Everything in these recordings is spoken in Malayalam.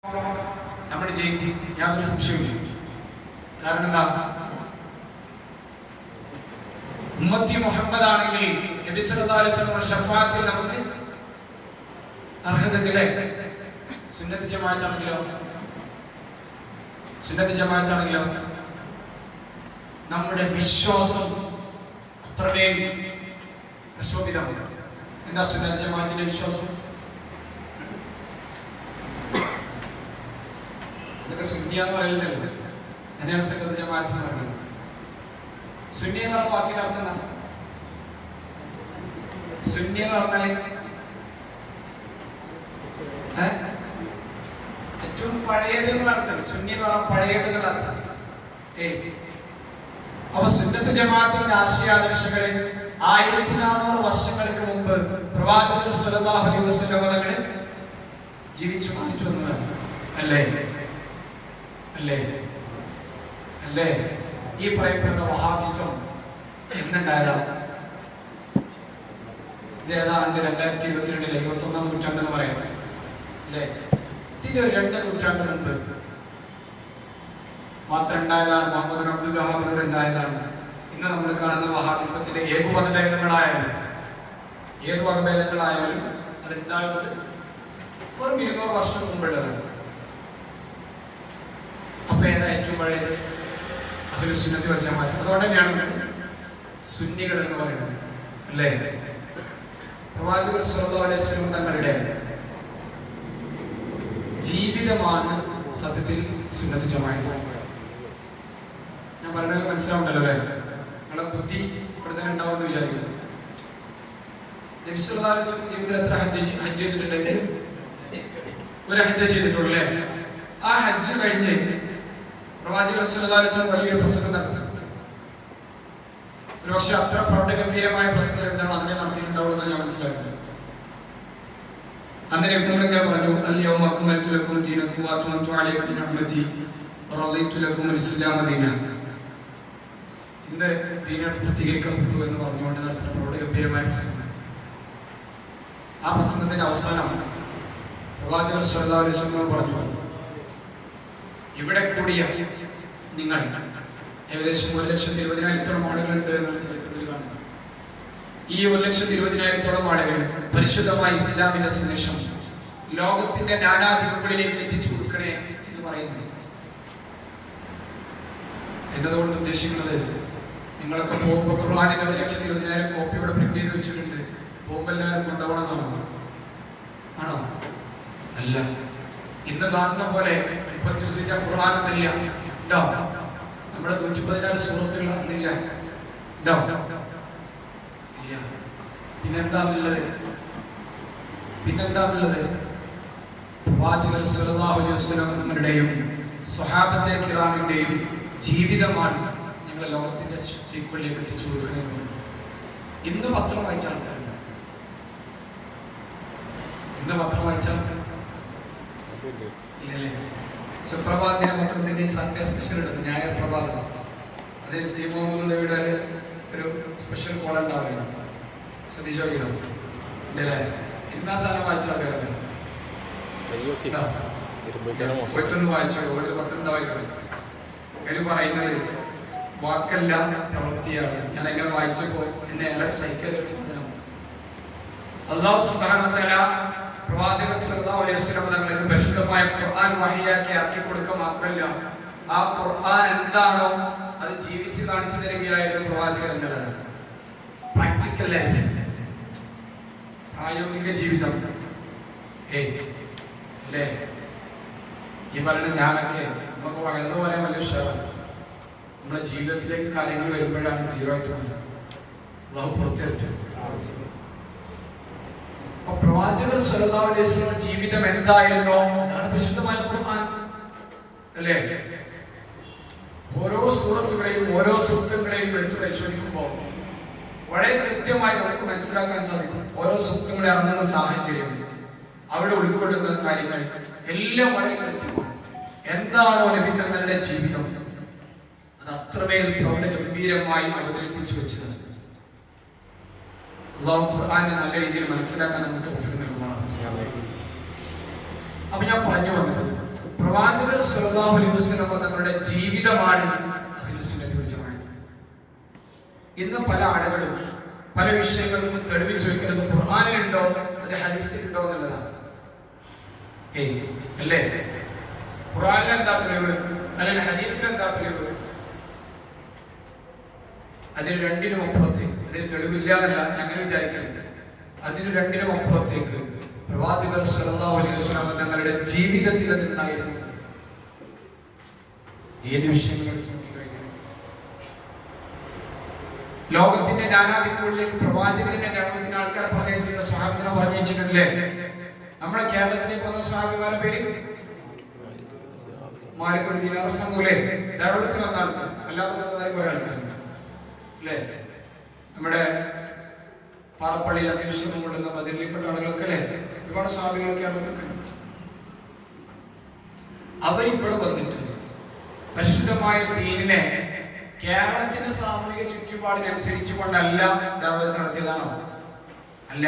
നമ്മൾ ജയിക്കും, യാതൊരു സംശയവും. കാരണം എന്താ? ഉമ്മത്തി മുഹമ്മദ് ആണെങ്കിൽ നബി സല്ലല്ലാഹു അലൈഹി വസല്ലം ഷഫാഅത്തിൽ നമുക്ക് അർഹതയില്ലേ? സുന്നത്ത് ജമാഅത്ത് ആണെങ്കിലോ നമ്മുടെ വിശ്വാസം അത്രമേൽ പ്രശോഭിതമാണ്. എന്താ സുന്നത്ത് ജമാഅത്തിന്റെ വിശ്വാസം? ഇതൊക്കെ സുന്നിയാന്ന് പറയുന്നില്ലല്ലോ. അങ്ങനെയാണ് സുന്നത്ത് ജമാഅത്ത് എന്ന് പറയുന്നത്. സുന്നി എന്ന് പറഞ്ഞ വാക്കിന്റെ അർത്ഥം എന്താ? സുന്നി എന്ന് പറഞ്ഞാല് ഏറ്റവും പഴയത് എന്നുള്ള അർത്ഥം. സുന്നി എന്ന് പറഞ്ഞാൽ പഴയത് എന്നുള്ള അർത്ഥം. അപ്പൊ സുന്നത്ത് ജമാഅത്തിന്റെ ആശയാദർശങ്ങളിൽ 1400 വർഷങ്ങൾക്ക് മുമ്പ് പ്രവാചകൻ സല്ലല്ലാഹു അലൈഹി വസല്ലം തങ്ങൾ ജീവിച്ചു കാണിച്ചു വന്നതാണ്. അല്ലേ? ഈ പറയപ്പെടുന്ന വഹാബിസം എന്നുണ്ടായതാണ്? ഇത് ഏതാണ്ട് 2022 21ാം നൂറ്റാണ്ടെന്ന് പറയാം. അല്ലേ? ഇതിന്റെ 2 നൂറ്റാണ്ട് മുമ്പ് മാത്രം ഉണ്ടായതാണ്. മുഹമ്മദ് അബ്ദുൽ വഹാബിനോട് ഉണ്ടായതാണ്. ഇന്ന് നമ്മൾ കാണുന്ന വഹാബിസത്തിന്റെ ഏത് മതഭേദങ്ങളായാലും അതുണ്ടായത് ഒരു 200 വർഷം മുമ്പുള്ളതാണ്. അപ്പൊ ഏതാ ഏറ്റവും പഴയത്? അഹ്ലു സുന്നത്തി വൽ ജമാഅത്ത്. അതുകൊണ്ട് തന്നെയാണ് സുന്നികൾ എന്ന് പറയുന്നത്. അല്ലേ? പ്രവാചകർ സല്ലല്ലാഹു അലൈഹി വസല്ലം തങ്ങളുടെ ജീവിതമാണ് സത്യത്തിൽ സുന്നത്ത് ജമാഅത്ത്. ഞാൻ പറഞ്ഞത് മനസ്സിലാവുണ്ടല്ലോ അല്ലേ? നിങ്ങളെ ബുദ്ധി ഇവിടെ തന്നെ ഉണ്ടാവുമെന്ന് വിചാരിക്കുന്നു. നബി സല്ലല്ലാഹു അലൈഹി വസല്ലം ജീവിതത്തിൽ എത്ര ഹജ്ജ് ചെയ്തിട്ടുണ്ട്? ഒരു ഹജ്ജ് ചെയ്തിട്ടുള്ളൂ അല്ലേ? ആ ഹജ്ജ് കഴിഞ്ഞ് പ്രവാചകർ സല്ലല്ലാഹു അലൈഹി വസല്ലം വലിയൊരു പ്രസംഗം നടത്തി. ഒരുപക്ഷെ അത്ര പ്രൗഢഗംഭീരമായ പ്രസംഗം എന്താണ് അന്നേ നടത്തിയിട്ടുണ്ടാവുമെന്ന് ഞാൻ മനസ്സിലാക്കുന്നത്. അന്ന് നബിതങ്ങൾ പറഞ്ഞു, അൽയൗമ അക്മൽതു ലക്കും ദീനക്കും വഅത്മംതു അലൈക്കും നിഅമതി വറളീതു ലക്കും അൽ-ഇസ്ലാമ ദീനാ. ഇന്ന് ദീന പൂർത്തീകരിക്കപ്പെട്ടു എന്ന് പറഞ്ഞുകൊണ്ട് നടത്തുന്ന പ്രൗഢഗംഭീരമായ പ്രസംഗം. ആ പ്രസംഗത്തിന്റെ അവസാനം പ്രവാചകർ സല്ലല്ലാഹു അലൈഹി വസല്ലം പറഞ്ഞു, ഇവിടെ കൂടിയ നിങ്ങൾ ഏകദേശം 1,20,000 ആളുകളുണ്ട് എന്നുള്ള ചരിത്രത്തിൽ കാണുന്നു. ഈ 1,20,000 ആളുകൾ പരിശുദ്ധമായ ഇസ്ലാമിന്റെ സന്ദേശം ലോകത്തിന്റെ നാനാദിക്കുകളിലേക്ക് എത്തിച്ചു കൊടുക്കണേ എന്ന് പറയുന്നു. എന്നതുകൊണ്ട് ഉദ്ദേശിക്കുന്നത്, നിങ്ങളൊക്കെ പോകുമ്പോൾ ഖുർആനിന്റെ 1,20,000 കോപ്പി ഇവിടെ പ്രിന്റ് ചെയ്ത് വെച്ചിട്ടുണ്ട്, പോകുമ്പോൾ എല്ലാവരും കൊണ്ടുപോകണമെന്നാണോ? ആണോ? അല്ല. ഇന്ന് കാണുന്ന പോലെ 30 ഖുർആൻ എന്നില്ല. ഉണ്ടോ? നമ്മുടെ 114 സൂറത്തുകൾ അന്നില്ല. ഉണ്ടോ? ഇല്ല. പിന്നെന്താന്നുള്ളത്? പ്രവാചകർ സല്ലല്ലാഹു അലൈഹി വസല്ലം തങ്ങളുടെയും സ്വഹാബത്തെ കിറാമിന്റെയും ജീവിതമാണ് ഞങ്ങളെ ലോകത്തിന്റെ ദിക്കുകളിലേക്ക് എത്തിച്ചു കൊടുക്കുന്നത്. ഇന്ന് പത്രം വായിച്ച ആൾക്കാരുണ്ട്. ഇല്ലല്ലേ? സുപ്രഭാതത്തിന്റെ പത്രത്തിന്റെ സൺഡേ സ്പെഷ്യൽ എടുത്തു, ഞായർ പ്രഭാതം. അതിൽ സി മുഹമ്മദ് ഒരു സ്പെഷ്യൽ കോൾ ഉണ്ടാവുകയാണ്. ശ്രദ്ധിച്ചു നോക്കിയോ? ഉണ്ടല്ലേ? ഇന്നാ സാധനം വായിച്ച ആൾക്കാരല്ലേ? പോയിട്ടൊന്ന് വായിച്ചോ. ഒരു പത്രം വായിക്കണം. അതിൽ പറയുന്നത് വാക്കല്ല പ്രവൃത്തിയാണ്. ഞാൻ എങ്ങനെ വായിച്ചപ്പോ എന്നെ ഏറെ സ്നേഹിക്കുന്ന ഒരു സാധനം. അല്ലാഹു സുബ്ഹാനഹു വ തആല പ്രവാചകർ സല്ലല്ലാഹു അലൈഹി വസല്ലം തങ്ങൾക്ക് പരിശുദ്ധമായ ഖുർആൻ വഹിയാക്കി ഇറക്കി കൊടുക്കുക മാത്രമല്ല, ആ ഖുർആൻ എന്താണോ അത് ജീവിച്ച് കാണിച്ചു തരികയായിരുന്നു പ്രവാചകർ എന്നുള്ളത്. പ്രാക്ടിക്കൽ ലൈഫ്, പ്രായോഗിക ജീവിതം. അല്ലേ? ഈ പറയുന്ന ഞാനൊക്കെ നമുക്ക് വളർന്നു പറയാൻ വലിയ ഉഷാറാണ്. നമ്മുടെ ജീവിതത്തിലേക്ക് കാര്യങ്ങൾ വരുമ്പോഴാണ് 0 ആയിട്ട് പുറത്തിട്ട്. പ്രവാചകർ സല്ലല്ലാഹു അലൈഹി വസല്ലം ജീവിതം എന്തായിരുന്നോ അതാണ് വിശുദ്ധമായ ഖുർആൻ. അല്ലേ? ഓരോ സൂറത്തുകളെയും ഓരോ സൂക്തങ്ങളെയും എടുത്തു പരിശോധിക്കുമ്പോൾ വളരെ കൃത്യമായി നമുക്ക് മനസ്സിലാക്കാൻ സാധിക്കും. ഓരോ സൂക്തങ്ങളെ ഇറങ്ങുന്ന സാഹചര്യം, അവിടെ ഉൾക്കൊള്ളുന്ന കാര്യങ്ങൾ എല്ലാം വളരെ കൃത്യമാണ്. എന്താണോ നബി തങ്ങളുടെ ജീവിതം അത് അത്രമേൽ പ്രൗഢഗംഭീരമായി അവതരിപ്പിച്ചു വെച്ചത്. അല്ലാഹു ഖുർആനെ നല്ല രീതിയിൽ മനസ്സിലാക്കാൻ നമുക്ക് തൗഫീഖ് നൽകുമാറാകട്ടെ. അപ്പൊ ഞാൻ പറഞ്ഞു വന്നത് പ്രവാചകർ സല്ലല്ലാഹു അലൈഹി വസല്ലം തങ്ങളുടെ ജീവിതമാണ് അഹ്ലുസുന്നത്തി വൽ ജമാഅത്ത്. ഇന്ന് പല ആളുകളും പല വിഷയങ്ങൾക്കും തെളിവ് ചോദിക്കുന്നത് ഖുർആനിലുണ്ടോ അത് ഹദീസിലുണ്ടോ എന്നുള്ളതാണ്. അല്ലേ? ഖുർആനിൽ എന്താ തെളിവ്, അല്ലെങ്കിൽ ഹദീസിൽ എന്താ തെളിവ്? അതിന് രണ്ടിനും അപ്പുറത്തേക്ക്, അതിന് തെളിവില്ല എന്നല്ല ഞങ്ങൾ വിചാരിക്കുന്നത്, അതിന് രണ്ടിനും അപ്പുറത്തേക്ക് പ്രവാചകർ സല്ലല്ലാഹു അലൈഹി വസല്ലം തങ്ങളുടെ ജീവിതത്തിൽ അതുണ്ടായിരുന്നു. ഏത് വിഷയങ്ങൾ ലോകത്തിന്റെ നാനാദിക്കുകളിലേക്ക് പ്രവാചകരുടെ ധർമ്മത്തിന് ആൾക്കാർ പറഞ്ഞിട്ടുള്ള സ്വഹാബിനെ പറഞ്ഞിട്ടില്ലേ? നമ്മുടെ കേരളത്തിലേക്ക് വന്ന സ്വഹാബിമാരുടെ പേര് മാലിക് ബിൻ ദീനാർ സംഘൂലെ ധർമ്മത്തിന് വന്ന ആൾക്കാർ, അല്ലാതെ കുറെ ആൾക്കാരുണ്ട് അല്ലേ? നമ്മുടെ പാറപ്പള്ളിയിൽ അന്വേഷണം കൊണ്ടുവന്ന മദീനയിൽപ്പെട്ട ആളുകൾക്ക് അല്ലേ ഒരുപാട് സ്വഹാബികളൊക്കെ അവരിവിടെ വന്നിട്ട് പരിശുദ്ധമായ ദീനിനെ കേരളത്തിന്റെ സാമൂഹിക ചുറ്റുപാടിനനുസരിച്ചു കൊണ്ടല്ല ദഅവത്ത് നടത്തിയതാണോ? അല്ല.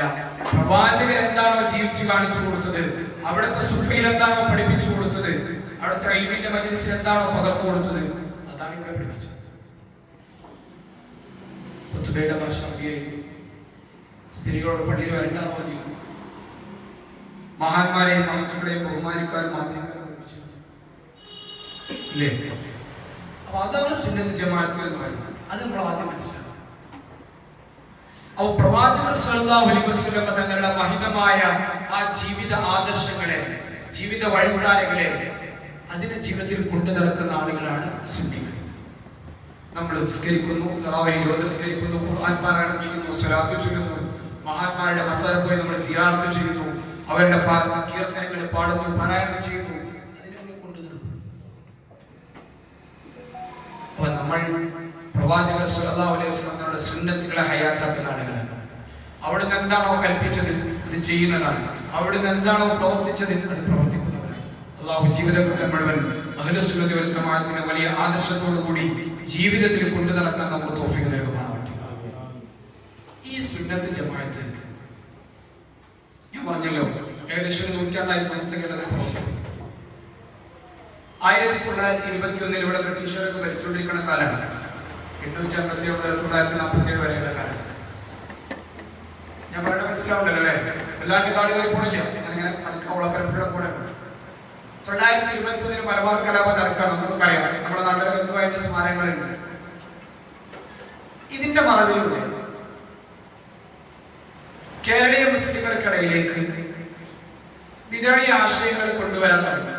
പ്രവാചകൻ എന്താണോ ജീവിച്ചു കാണിച്ചു കൊടുത്തത്, അവിടുത്തെ സുഫയിൽ എന്താണോ പഠിപ്പിച്ചു കൊടുത്തത്, അവിടുത്തെ ഇൽമിന്റെ മജ്‌ലിസിൽ എന്താണോ പകർന്നു കൊടുത്തത്, അതാണ് ഇവിടെ പഠിപ്പിച്ചത്. ഖുതുബയുടെ ഭാഷ സ്ത്രീകളോട് പള്ളിയിൽ വരണ്ടാന്ന് പറഞ്ഞു. മഹാന്മാരെയും മഹത്തുക്കളെയും ബഹുമാനിക്കാനും മാതൃകാരും പഠിപ്പിച്ചു ഇല്ലേ? അപ്പൊ അതാണ് സുന്നത്ത് ജമാഅത്ത് എന്ന് പറയുന്നത്. അത് നമ്മൾ ആദ്യം മനസ്സിലാക്കണം. അപ്പൊ പ്രവാചകർ സല്ലല്ലാഹു അലൈഹി വസല്ലം തങ്ങളുടെ മഹിതമായ ആ ജീവിത ആദർശങ്ങളെ, ജീവിത വഴിത്താരകളെ അതിനെ ജീവിതത്തിൽ കൊണ്ടു നടക്കുന്ന ആളുകളാണ് സുന്നികൾ. നമ്മൾ നിസ്കരിക്കുന്നു, തറാവീഹ് നിസ്കരിക്കുന്നു, ഖുർആൻ പാരായണം ചെയ്യുന്നു, സ്വലാത്ത് ചൊല്ലുന്നു, മഹാന്മാരുടെ മസാല പോയി നമ്മൾ സിയാറത്ത് ചെയ്യുന്നു, അവരുടെ കീർത്തനങ്ങൾ പാടുന്നു, പാരായണം ചെയ്യുന്നു, അതിനൊക്കെ കൊണ്ടു നടക്കുന്നു. അപ്പൊ നമ്മൾ പ്രവാചകർ സല്ലല്ലാഹു അലൈഹി വസല്ലം തങ്ങളുടെ സുന്നത്തുകളെ ഹയാത്താക്കുന്ന ആളുകളാണ്. അവിടുന്ന് എന്താണോ കൽപ്പിച്ചത് അത് ചെയ്യുന്നതാണ്, അവിടുന്ന് എന്താണോ പ്രവർത്തിച്ചത് അത് പ്രവർത്തിക്കുന്നവരാണ്. അള്ളാഹു ജീവിതകാലം മുഴുവൻ അഹ്ലുസുന്നത്തി വൽ ജമാഅത്തിനെ വലിയ ആദർശത്തോടു കൂടി ജീവിതത്തിൽ കൊണ്ടു നടക്കാൻ നമുക്ക് തൗഫീഖ് നൽകുമാറാവട്ടെ. ഈ സുന്നത്ത് ജമാഅത്ത് ഞാൻ പറഞ്ഞല്ലോ ഏകദേശം 100 സംസ്ഥകളുടെ പ്രവർത്തനം. 1921 ഇവിടെ ബ്രിട്ടീഷുകാർക്ക് ഭരിച്ചുകൊണ്ടിരിക്കുന്ന കാലമാണ്. 859 മുതൽ 1947 വരെയുള്ള കാലത്ത്. ഞാൻ പറയുന്നത് മനസ്സിലാവുണ്ടല്ലോ അല്ലേ? എല്ലാവരുടെ കാട് കയറി പോണില്ല, ഞാനിങ്ങനെ പരമ്പര പോലെ. 1921 മലബാർ കലാപം നടക്കാൻ നമുക്കറിയാം. നമ്മുടെ നാട്ടിലെ ബന്ധുവായിട്ട് സ്മാരകങ്ങളുണ്ട്. ഇതിന്റെ മറവിലൂടെ കേരളീയ മുസ്ലിങ്ങൾക്കിടയിലേക്ക് വിദഗ്ധ ആശയങ്ങൾ കൊണ്ടുവരാൻ തുടങ്ങി.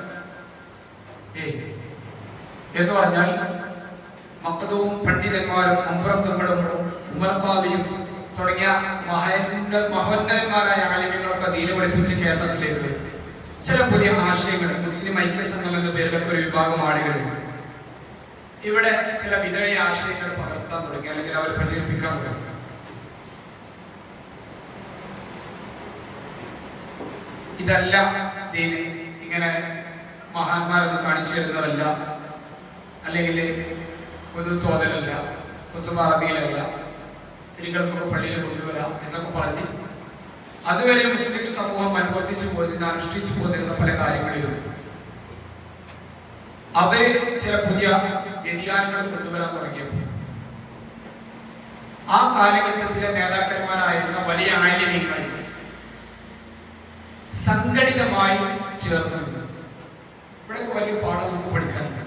എന്ന് പറഞ്ഞാൽ മഖ്ദൂം പണ്ഡിതന്മാരും അമ്പ്രന്തങ്ങളും ഉമർഖാദിയും തുടങ്ങിയ മഹോന്നതന്മാരായ ആലിമ്യങ്ങളൊക്കെ ദീന് പഠിപ്പിച്ച കേരളത്തിലേക്ക് ചില പുതിയ ആശയങ്ങൾ, മുസ്ലിം ഐക്യസംഘം എന്ന പേരിലൊക്കെ ഒരു വിഭാഗം ആളുകൾ ഇവിടെ ചില വിദഗ്ധ ആശയങ്ങൾ പകർത്താൻ തുടങ്ങി, അല്ലെങ്കിൽ അവർ പ്രചരിപ്പിക്കാൻ തുടങ്ങി. ഇതല്ല ദീന്, ഇങ്ങനെ മഹാന്മാരൊന്നും കാണിച്ചു തരുന്നതല്ല, അല്ലെങ്കിൽ ഒരു തോന്നലല്ല, ഖുതുബ അറബിയിലല്ല, സ്ത്രീകൾക്കൊക്കെ പള്ളിയിൽ കൊണ്ടുവരാം എന്നൊക്കെ പറഞ്ഞ് അതുവരെ മുസ്ലിം സമൂഹം അനുവർത്തിച്ചു പോയിരുന്ന, അനുഷ്ഠിച്ചു പോന്നിരുന്ന പല കാര്യങ്ങളിലും അവര് ചില പുതിയ വ്യതിയാനങ്ങൾ കൊണ്ടുവരാൻ തുടങ്ങിയപ്പോൾ ആ കാലഘട്ടത്തിലെ നേതാക്കന്മാരായിരുന്ന വലിയ ആലിമീങ്ങൾ സംഘടിതമായി ചേർന്നു. ഇവിടെ വലിയ പാഠം നമുക്ക് പഠിക്കാനുണ്ട്.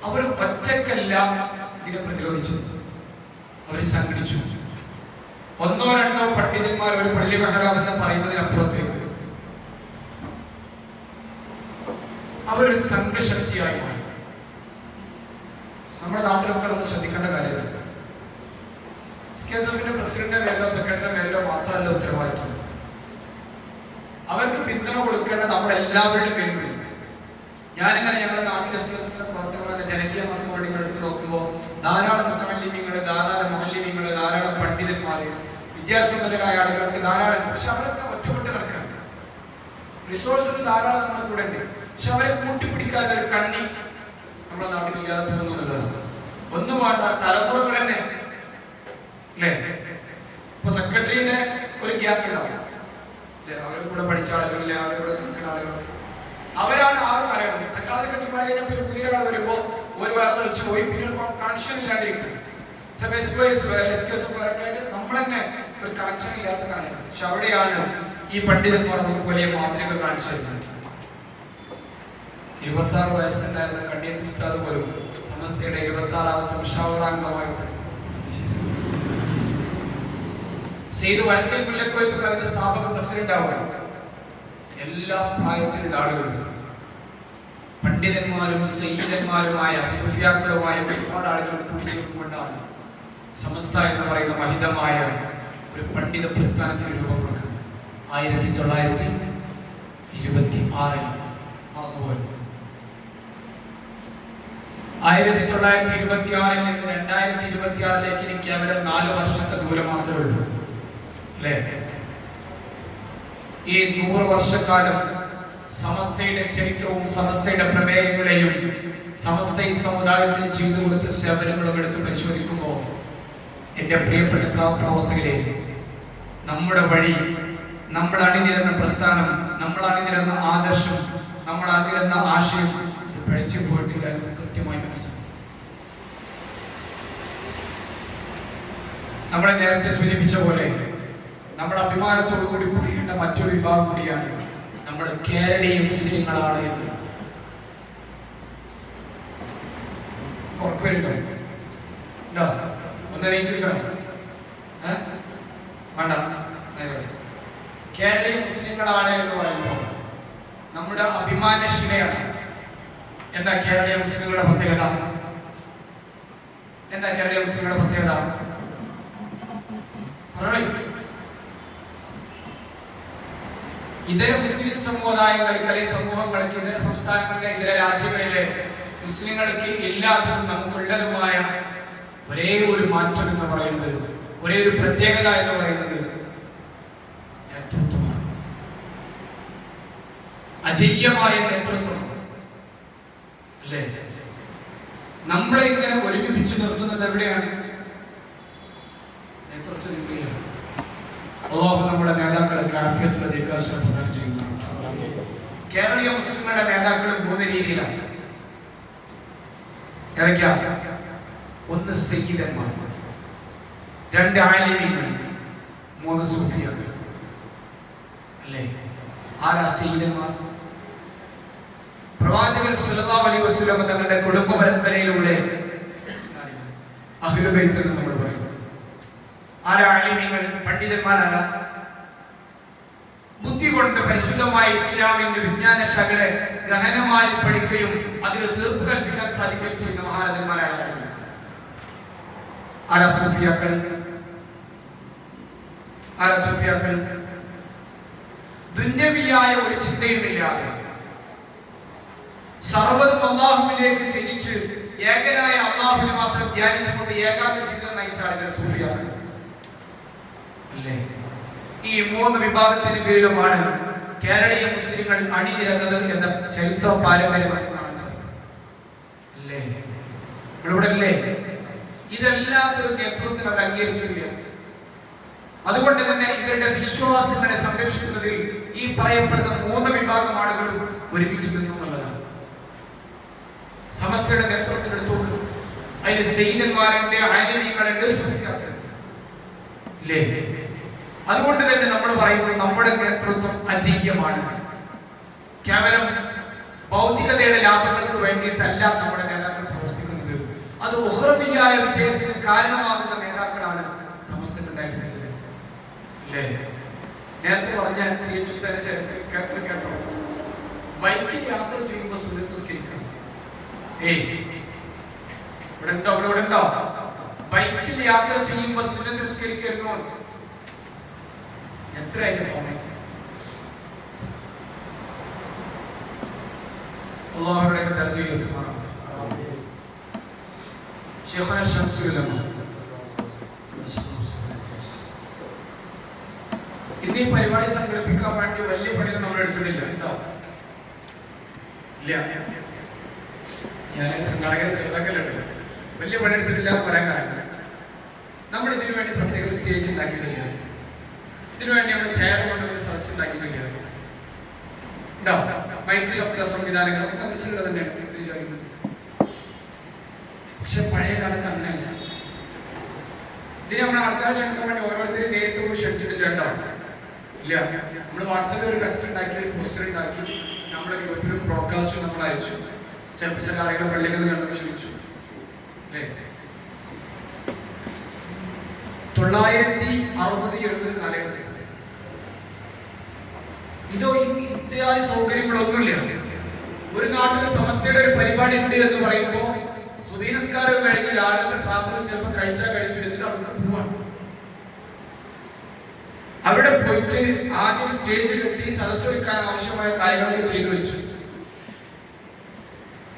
അവർ ഒറ്റക്കല്ല ഇതിനെ പ്രതിരോധിച്ചു, അവർ സംഘടിച്ചു. 1-2 പണ്ഡിതന്മാർ ഒരു പള്ളി മെഹ്റാബ് എന്ന് പറയുന്നതിനപ്പുറത്തേക്ക് അവരൊരു സംഘശക്തിയായി മാറി. നമ്മുടെ നാട്ടിലൊക്കെ നമ്മൾ ശ്രദ്ധിക്കേണ്ട കാര്യമാണ്, എസ്കെഎസ്എഫിന്റെ പ്രസിഡന്റിന്റെ മേലോ സെക്രട്ടറിയുടെ മേലോ മാത്രമല്ല ഉത്തരവാദിത്വം. അവർക്ക് പിന്തുണ കൊടുക്കേണ്ട നമ്മളെല്ലാവരുടെയും പേരിലുണ്ട്. ഞാനിങ്ങനെ ഞങ്ങളുടെ നാട്ടിലെ എസ്കെഎസ്എഫിന്റെ പ്രവർത്തകരുടെ ജനകീയ മറുപടികൾ എടുത്ത് നോക്കുമ്പോൾ ധാരാളം മുത്തഅല്ലിമീങ്ങള്, ധാരാളം മുഅല്ലിമീങ്ങള്, ധാരാളം പണ്ഡിതന്മാര്, വിദ്യാസമ്പന്നരായ ആളുകൾക്ക് ധാരാളം. പക്ഷെ അവരൊക്കെ ഒറ്റപ്പെട്ട് കിടക്കാൻ റിസോഴ്സസ് ധാരാളം നമ്മുടെ കൂടെ ഉണ്ട്. പക്ഷെ അവരെ കൂട്ടിപ്പിടിക്കാൻ ഒരു കണ്ണി നമ്മുടെ നാട്ടിലില്ലാതെ പോകുന്നുള്ളതാണ്. ഒന്നും വേണ്ട, തലമുറകൾ തന്നെ അല്ലേ? ഇപ്പൊ സെക്രട്ടറിന്റെ ഒരു ഗ്യാപ്പ് ഉണ്ടാവും, അവരെ കൂടെ പഠിച്ച ആളുകളില്ല, അവരെ കൂടെ നിൽക്കുന്ന ആളുകൾ, അവരാണ് താമസം കെട്ടി പണി കഴിഞ്ഞപ്പോൾ പുതിയ ഒരാൾ വരുമ്പോൾ ഒരു വേറെ തെളിച്ചു പോയി, പിന്നെ കണക്ഷൻ ഇല്ലാണ്ടിരിക്കും. നമ്മൾ തന്നെ ഒരു കണക്ഷൻ ഇല്ലാത്ത കാലം. പക്ഷെ അവിടെയാണ് ഈ പണ്ഡിതന്മാർ നമുക്ക് വലിയ മാതൃക കാണിച്ചത്. 26 വയസ്സുണ്ടായിരുന്ന കണ്ണിയത്ത് ഉസ്താദ് പോലും സമസ്തയുടെ 26ാമത്തെ മുഷാവറാംഗമായിട്ട് സെയ്ദ് വരക്കൽ മുല്ലക്കോയത്തുള്ള അതിന്റെ സ്ഥാപക പ്രസിഡന്റ് ആവാൻ എല്ലാ പ്രായത്തിലുള്ള ആളുകളും പണ്ഡിതന്മാരും സയ്യിദന്മാരുമായ സുഫിയാക്കളുമായ ഒരുപാട് ആളുകൾ കൂടിച്ചേർത്തുകൊണ്ടാണ് സമസ്ത എന്ന് പറയുന്ന മഹിതമായ ഒരു പണ്ഡിത പ്രസ്ഥാനത്തിന് രൂപം കൊടുക്കുന്നത്. 1926 മറന്നുപോയത്. 1926 നിന്ന് 2026 ഇനി കേവലം 4 വർഷത്തെ ദൂരം മാത്രമേ ഉള്ളൂ അല്ലേ? ഈ 100 വർഷക്കാലം സമസ്തയുടെ ചരിത്രവും സമസ്തയുടെ പ്രമേയങ്ങളെയും സമസ്ത ഈ സമുദായത്തിൽ ചെയ്തു കൊടുത്ത സേവനങ്ങളും എടുത്ത് പരിശോധിക്കുമ്പോൾ എൻ്റെ പ്രിയപ്പെട്ട സഹപ്രവർത്തകരെ, നമ്മുടെ വഴി, നമ്മൾ അണിനിരുന്ന പ്രസ്ഥാനം, നമ്മൾ അണിനിരുന്ന ആദർശം, നമ്മൾ അണിനിരുന്ന ആശയം പഴിച്ചു പോയിട്ടില്ല എന്ന് കൃത്യമായി മനസ്സിലാക്കും. നമ്മളെ നേരത്തെ സൂചിപ്പിച്ച പോലെ നമ്മുടെ അഭിമാനത്തോടു കൂടി പറയേണ്ട മറ്റൊരു വിഭാഗം കൂടിയാണ് നമ്മുടെ കേരളീയ മുസ്ലിങ്ങളാണ് എന്ന്. കുറക്കുവരുണ്ടോ? ഉണ്ടോ? ഒന്ന് എണീറ്റിരിക്കണം. വേണ്ട. കേരളീയ മുസ്ലിങ്ങളാണ് എന്ന് പറയുമ്പോൾ നമ്മുടെ അഭിമാനശിലയാണ്. എന്താ കേരളീയ മുസ്ലിങ്ങളുടെ പ്രത്യേകത? എന്താ കേരളീയ മുസ്ലിങ്ങളുടെ പ്രത്യേകത? ഇതര മുസ്ലിം സമുദായങ്ങൾക്ക് അല്ലെങ്കിൽ സമൂഹങ്ങൾക്ക്, ഇതര സംസ്ഥാനങ്ങളിലെ, ഇതര രാജ്യങ്ങളിലെ മുസ്ലിങ്ങൾക്ക് ഇല്ലാത്തതും നമുക്കുള്ളതുമായ ഒരേ ഒരു മാറ്റം എന്ന് പറയുന്നത്, ഒരേ ഒരു പ്രത്യേകത എന്ന് പറയുന്നത് നേതൃത്വമാണ്. അജയ്യമായ നേതൃത്വം അല്ലേ? നമ്മളെ ഇങ്ങനെ ഒരുമിപ്പിച്ച് നിർത്തുന്നത് എവിടെയാണ്? നേതൃത്വത്തിനില്ല. അല്ലാഹു നമ്മുടെ നേതാക്കൾക്ക് ആഫിയത്തുള്ള ദീർഘായുസ്സ് പ്രദാനം ചെയ്യുന്നതാണ്. കേരളീയ മുസ്ലിങ്ങളുടെ നേതാക്കൾ 3 രീതിയിലാണ്. ഏതൊക്കെയാ? 1 സയ്യിദന്മാർ, 2 ആലിമീങ്ങൾ, 3 സൂഫിയാക്കൾ അല്ലേ? ആരാ സയ്യിദന്മാർ? പ്രവാചകൻ സല്ലല്ലാഹു അലൈഹി വസല്ലം തങ്ങളുടെ കുടുംബ പരമ്പരയിലൂടെ അഹ്ലുൽ ബൈത്ത് എന്ന് നമ്മൾ പറയും. ആരാ ആലിമീങ്ങൾ? പണ്ഡിതന്മാരാണ്. ബുദ്ധി കൊണ്ട് പരിശുദ്ധമായ ഇസ്ലാമിന്റെ വിജ്ഞാന ശാഖയെ ഗഹനമായി പഠിക്കുകയും അതിന് തീർപ്പ് കൽപ്പിക്കാൻ സാധിക്കുകയും ചെയ്യുന്ന മഹാരഥന്മാരായ ആരാ സൂഫിയാക്കൾ? ആരാ സൂഫിയാക്കൾ? ദുന്യവിയായ ഒരു ചിന്തയുമില്ലാതെ സർവ്വതും അല്ലാഹുവിലേക്ക് ത്യജിച്ച് ഏകനായ അല്ലാഹുവിനെ മാത്രം ധ്യാനിച്ചുകൊണ്ട് ഏകാന്ത ജീവിതം നയിച്ച ആളുകൾ സൂഫിയാക്കൾ അല്ലേ? ഈ 3 വിഭാഗത്തിന് കീഴിലുമാണ് കേരളീയ മുസ്ലിങ്ങൾ അണിനിരന്നത് എന്ന ചരിത്ര പാരമ്പര്യം കാണാൻ സാധിക്കും അല്ലേ? ഇവിടെ അല്ലേ? ഇതെല്ലാത്തിനും നേതൃത്വത്തിൽ അവർ അംഗീകരിച്ചിട്ടില്ല. അതുകൊണ്ട് തന്നെ ഇവരുടെ വിശ്വാസങ്ങളെ സംരക്ഷിക്കുന്നതിൽ ഈ പറയപ്പെടുന്ന 3 വിഭാഗം ആളുകളും ഒരുമിച്ച് നിന്നു എന്നുള്ളതാണ്. സമസ്തയുടെ നേതൃത്വത്തിലെടുത്തു. അതിന് സയ്യിദന്മാരുണ്ട്, ആലിമീങ്ങളുണ്ട്, സൂഫിയാക്കൾ ഇല്ലേ? അതുകൊണ്ട് തന്നെ നമ്മൾ പറയുന്നത് നമ്മുടെ നേതൃത്വം അജയ്യമാണ്. കേവലം ഭൗതികതയുടെ ലാഭങ്ങൾക്ക് വേണ്ടിയിട്ടല്ല നമ്മുടെ നേതാക്കൾ പ്രവർത്തിക്കുന്നത്. അത് ഉഖ്റവിയായ വിജയത്തിന് കാരണമാകുന്ന നേതാക്കളാണ് സമസ്തക്കുണ്ടായിട്ടുള്ളത് അല്ലേ? നേരത്തെ പറഞ്ഞ CH ഉസ്താദിന്റെ ചരിത്രം കേട്ടോ? ബൈക്കിൽ യാത്ര ചെയ്യുമ്പോൾ സുന്നത്ത് നിസ്കരിക്കണം. ഇവിടെ ഉണ്ടോ? ബൈക്കിൽ യാത്ര ചെയ്യുമ്പോൾ സുന്നത്ത് നിസ്കരിക്കരുന്നു. എത്രയായിട്ട് പോണേ? അല്ലാഹുവിന്റെ ദർജ ഉയർത്തുമാറാം. ശൈഖുന ശംസുൽ ഉലമ ഇന്നീ പരിപാടി സംഘടിപ്പിക്കാൻ വേണ്ടി വലിയ പണി നമ്മൾ എടുത്തിട്ടില്ല കേട്ടോ. ഇല്ല, ഞാൻ സംഘാടകരെ ചെറുതാക്കലുണ്ട്. വലിയ പണി എടുത്തിട്ടില്ല എന്ന് പറയാൻ കാരണം നമ്മൾ ഇതിനു വേണ്ടി പ്രത്യേക ഒരു സ്റ്റേജ് ഉണ്ടാക്കിയിട്ടില്ല. ഇതിനുവേണ്ടി നമ്മൾ ചെയർ കൊണ്ട് ഒരു സദസ് ഉണ്ടാക്കിയിട്ടില്ല. ഉണ്ടോ? മൈക്ക് ശബ്ദ സംവിധാനങ്ങളൊക്കെ മദ്രസകൾ തന്നെയാണ് വിചാരിക്കുന്നത്. പക്ഷെ പഴയ കാലത്ത് അങ്ങനെയല്ല. ഇതിന് നമ്മൾ ആൾക്കാരെ ക്ഷണിക്കാൻ വേണ്ടി ഓരോരുത്തരും നേരിട്ട് പോയി ക്ഷണിച്ചിട്ടില്ല. ഇല്ല, നമ്മൾ വാട്സാപ്പിൽ ഒരു ടെസ്റ്റ് ഉണ്ടാക്കി, ഒരു പോസ്റ്റർ ഉണ്ടാക്കി, നമ്മുടെ ഗ്രൂപ്പിലും ബ്രോഡ്കാസ്റ്റും നമ്മൾ അയച്ചു. ചിലപ്പോൾ ചില ആളുകൾ പള്ളിയിൽ നിന്ന് കണ്ടപ്പോൾ ക്ഷണിച്ചു. അല്ലേ, 960-70 കാലഘട്ടത്തിൽ ഇതോ ഇത്യാദി സൗകര്യങ്ങളൊന്നുമില്ല. ഒരു നാട്ടിൽ സമസ്തയുടെ ഒരു പരിപാടി ഉണ്ട് എന്ന് പറയുമ്പോൾ സുബീനസ്കാരം കഴിഞ്ഞ് രാവിലത്തെ പ്രാർത്ഥന ചിലപ്പോൾ കഴിച്ചാൽ കഴിച്ചു എന്നിട്ട് അവർക്ക് പോവാണ്. അവിടെ പോയിട്ട് ആദ്യം സ്റ്റേജ് കെട്ടി സദസ്സൊരുക്കാൻ ആവശ്യമായ കാര്യങ്ങളൊക്കെ ചെയ്തു വെച്ചു.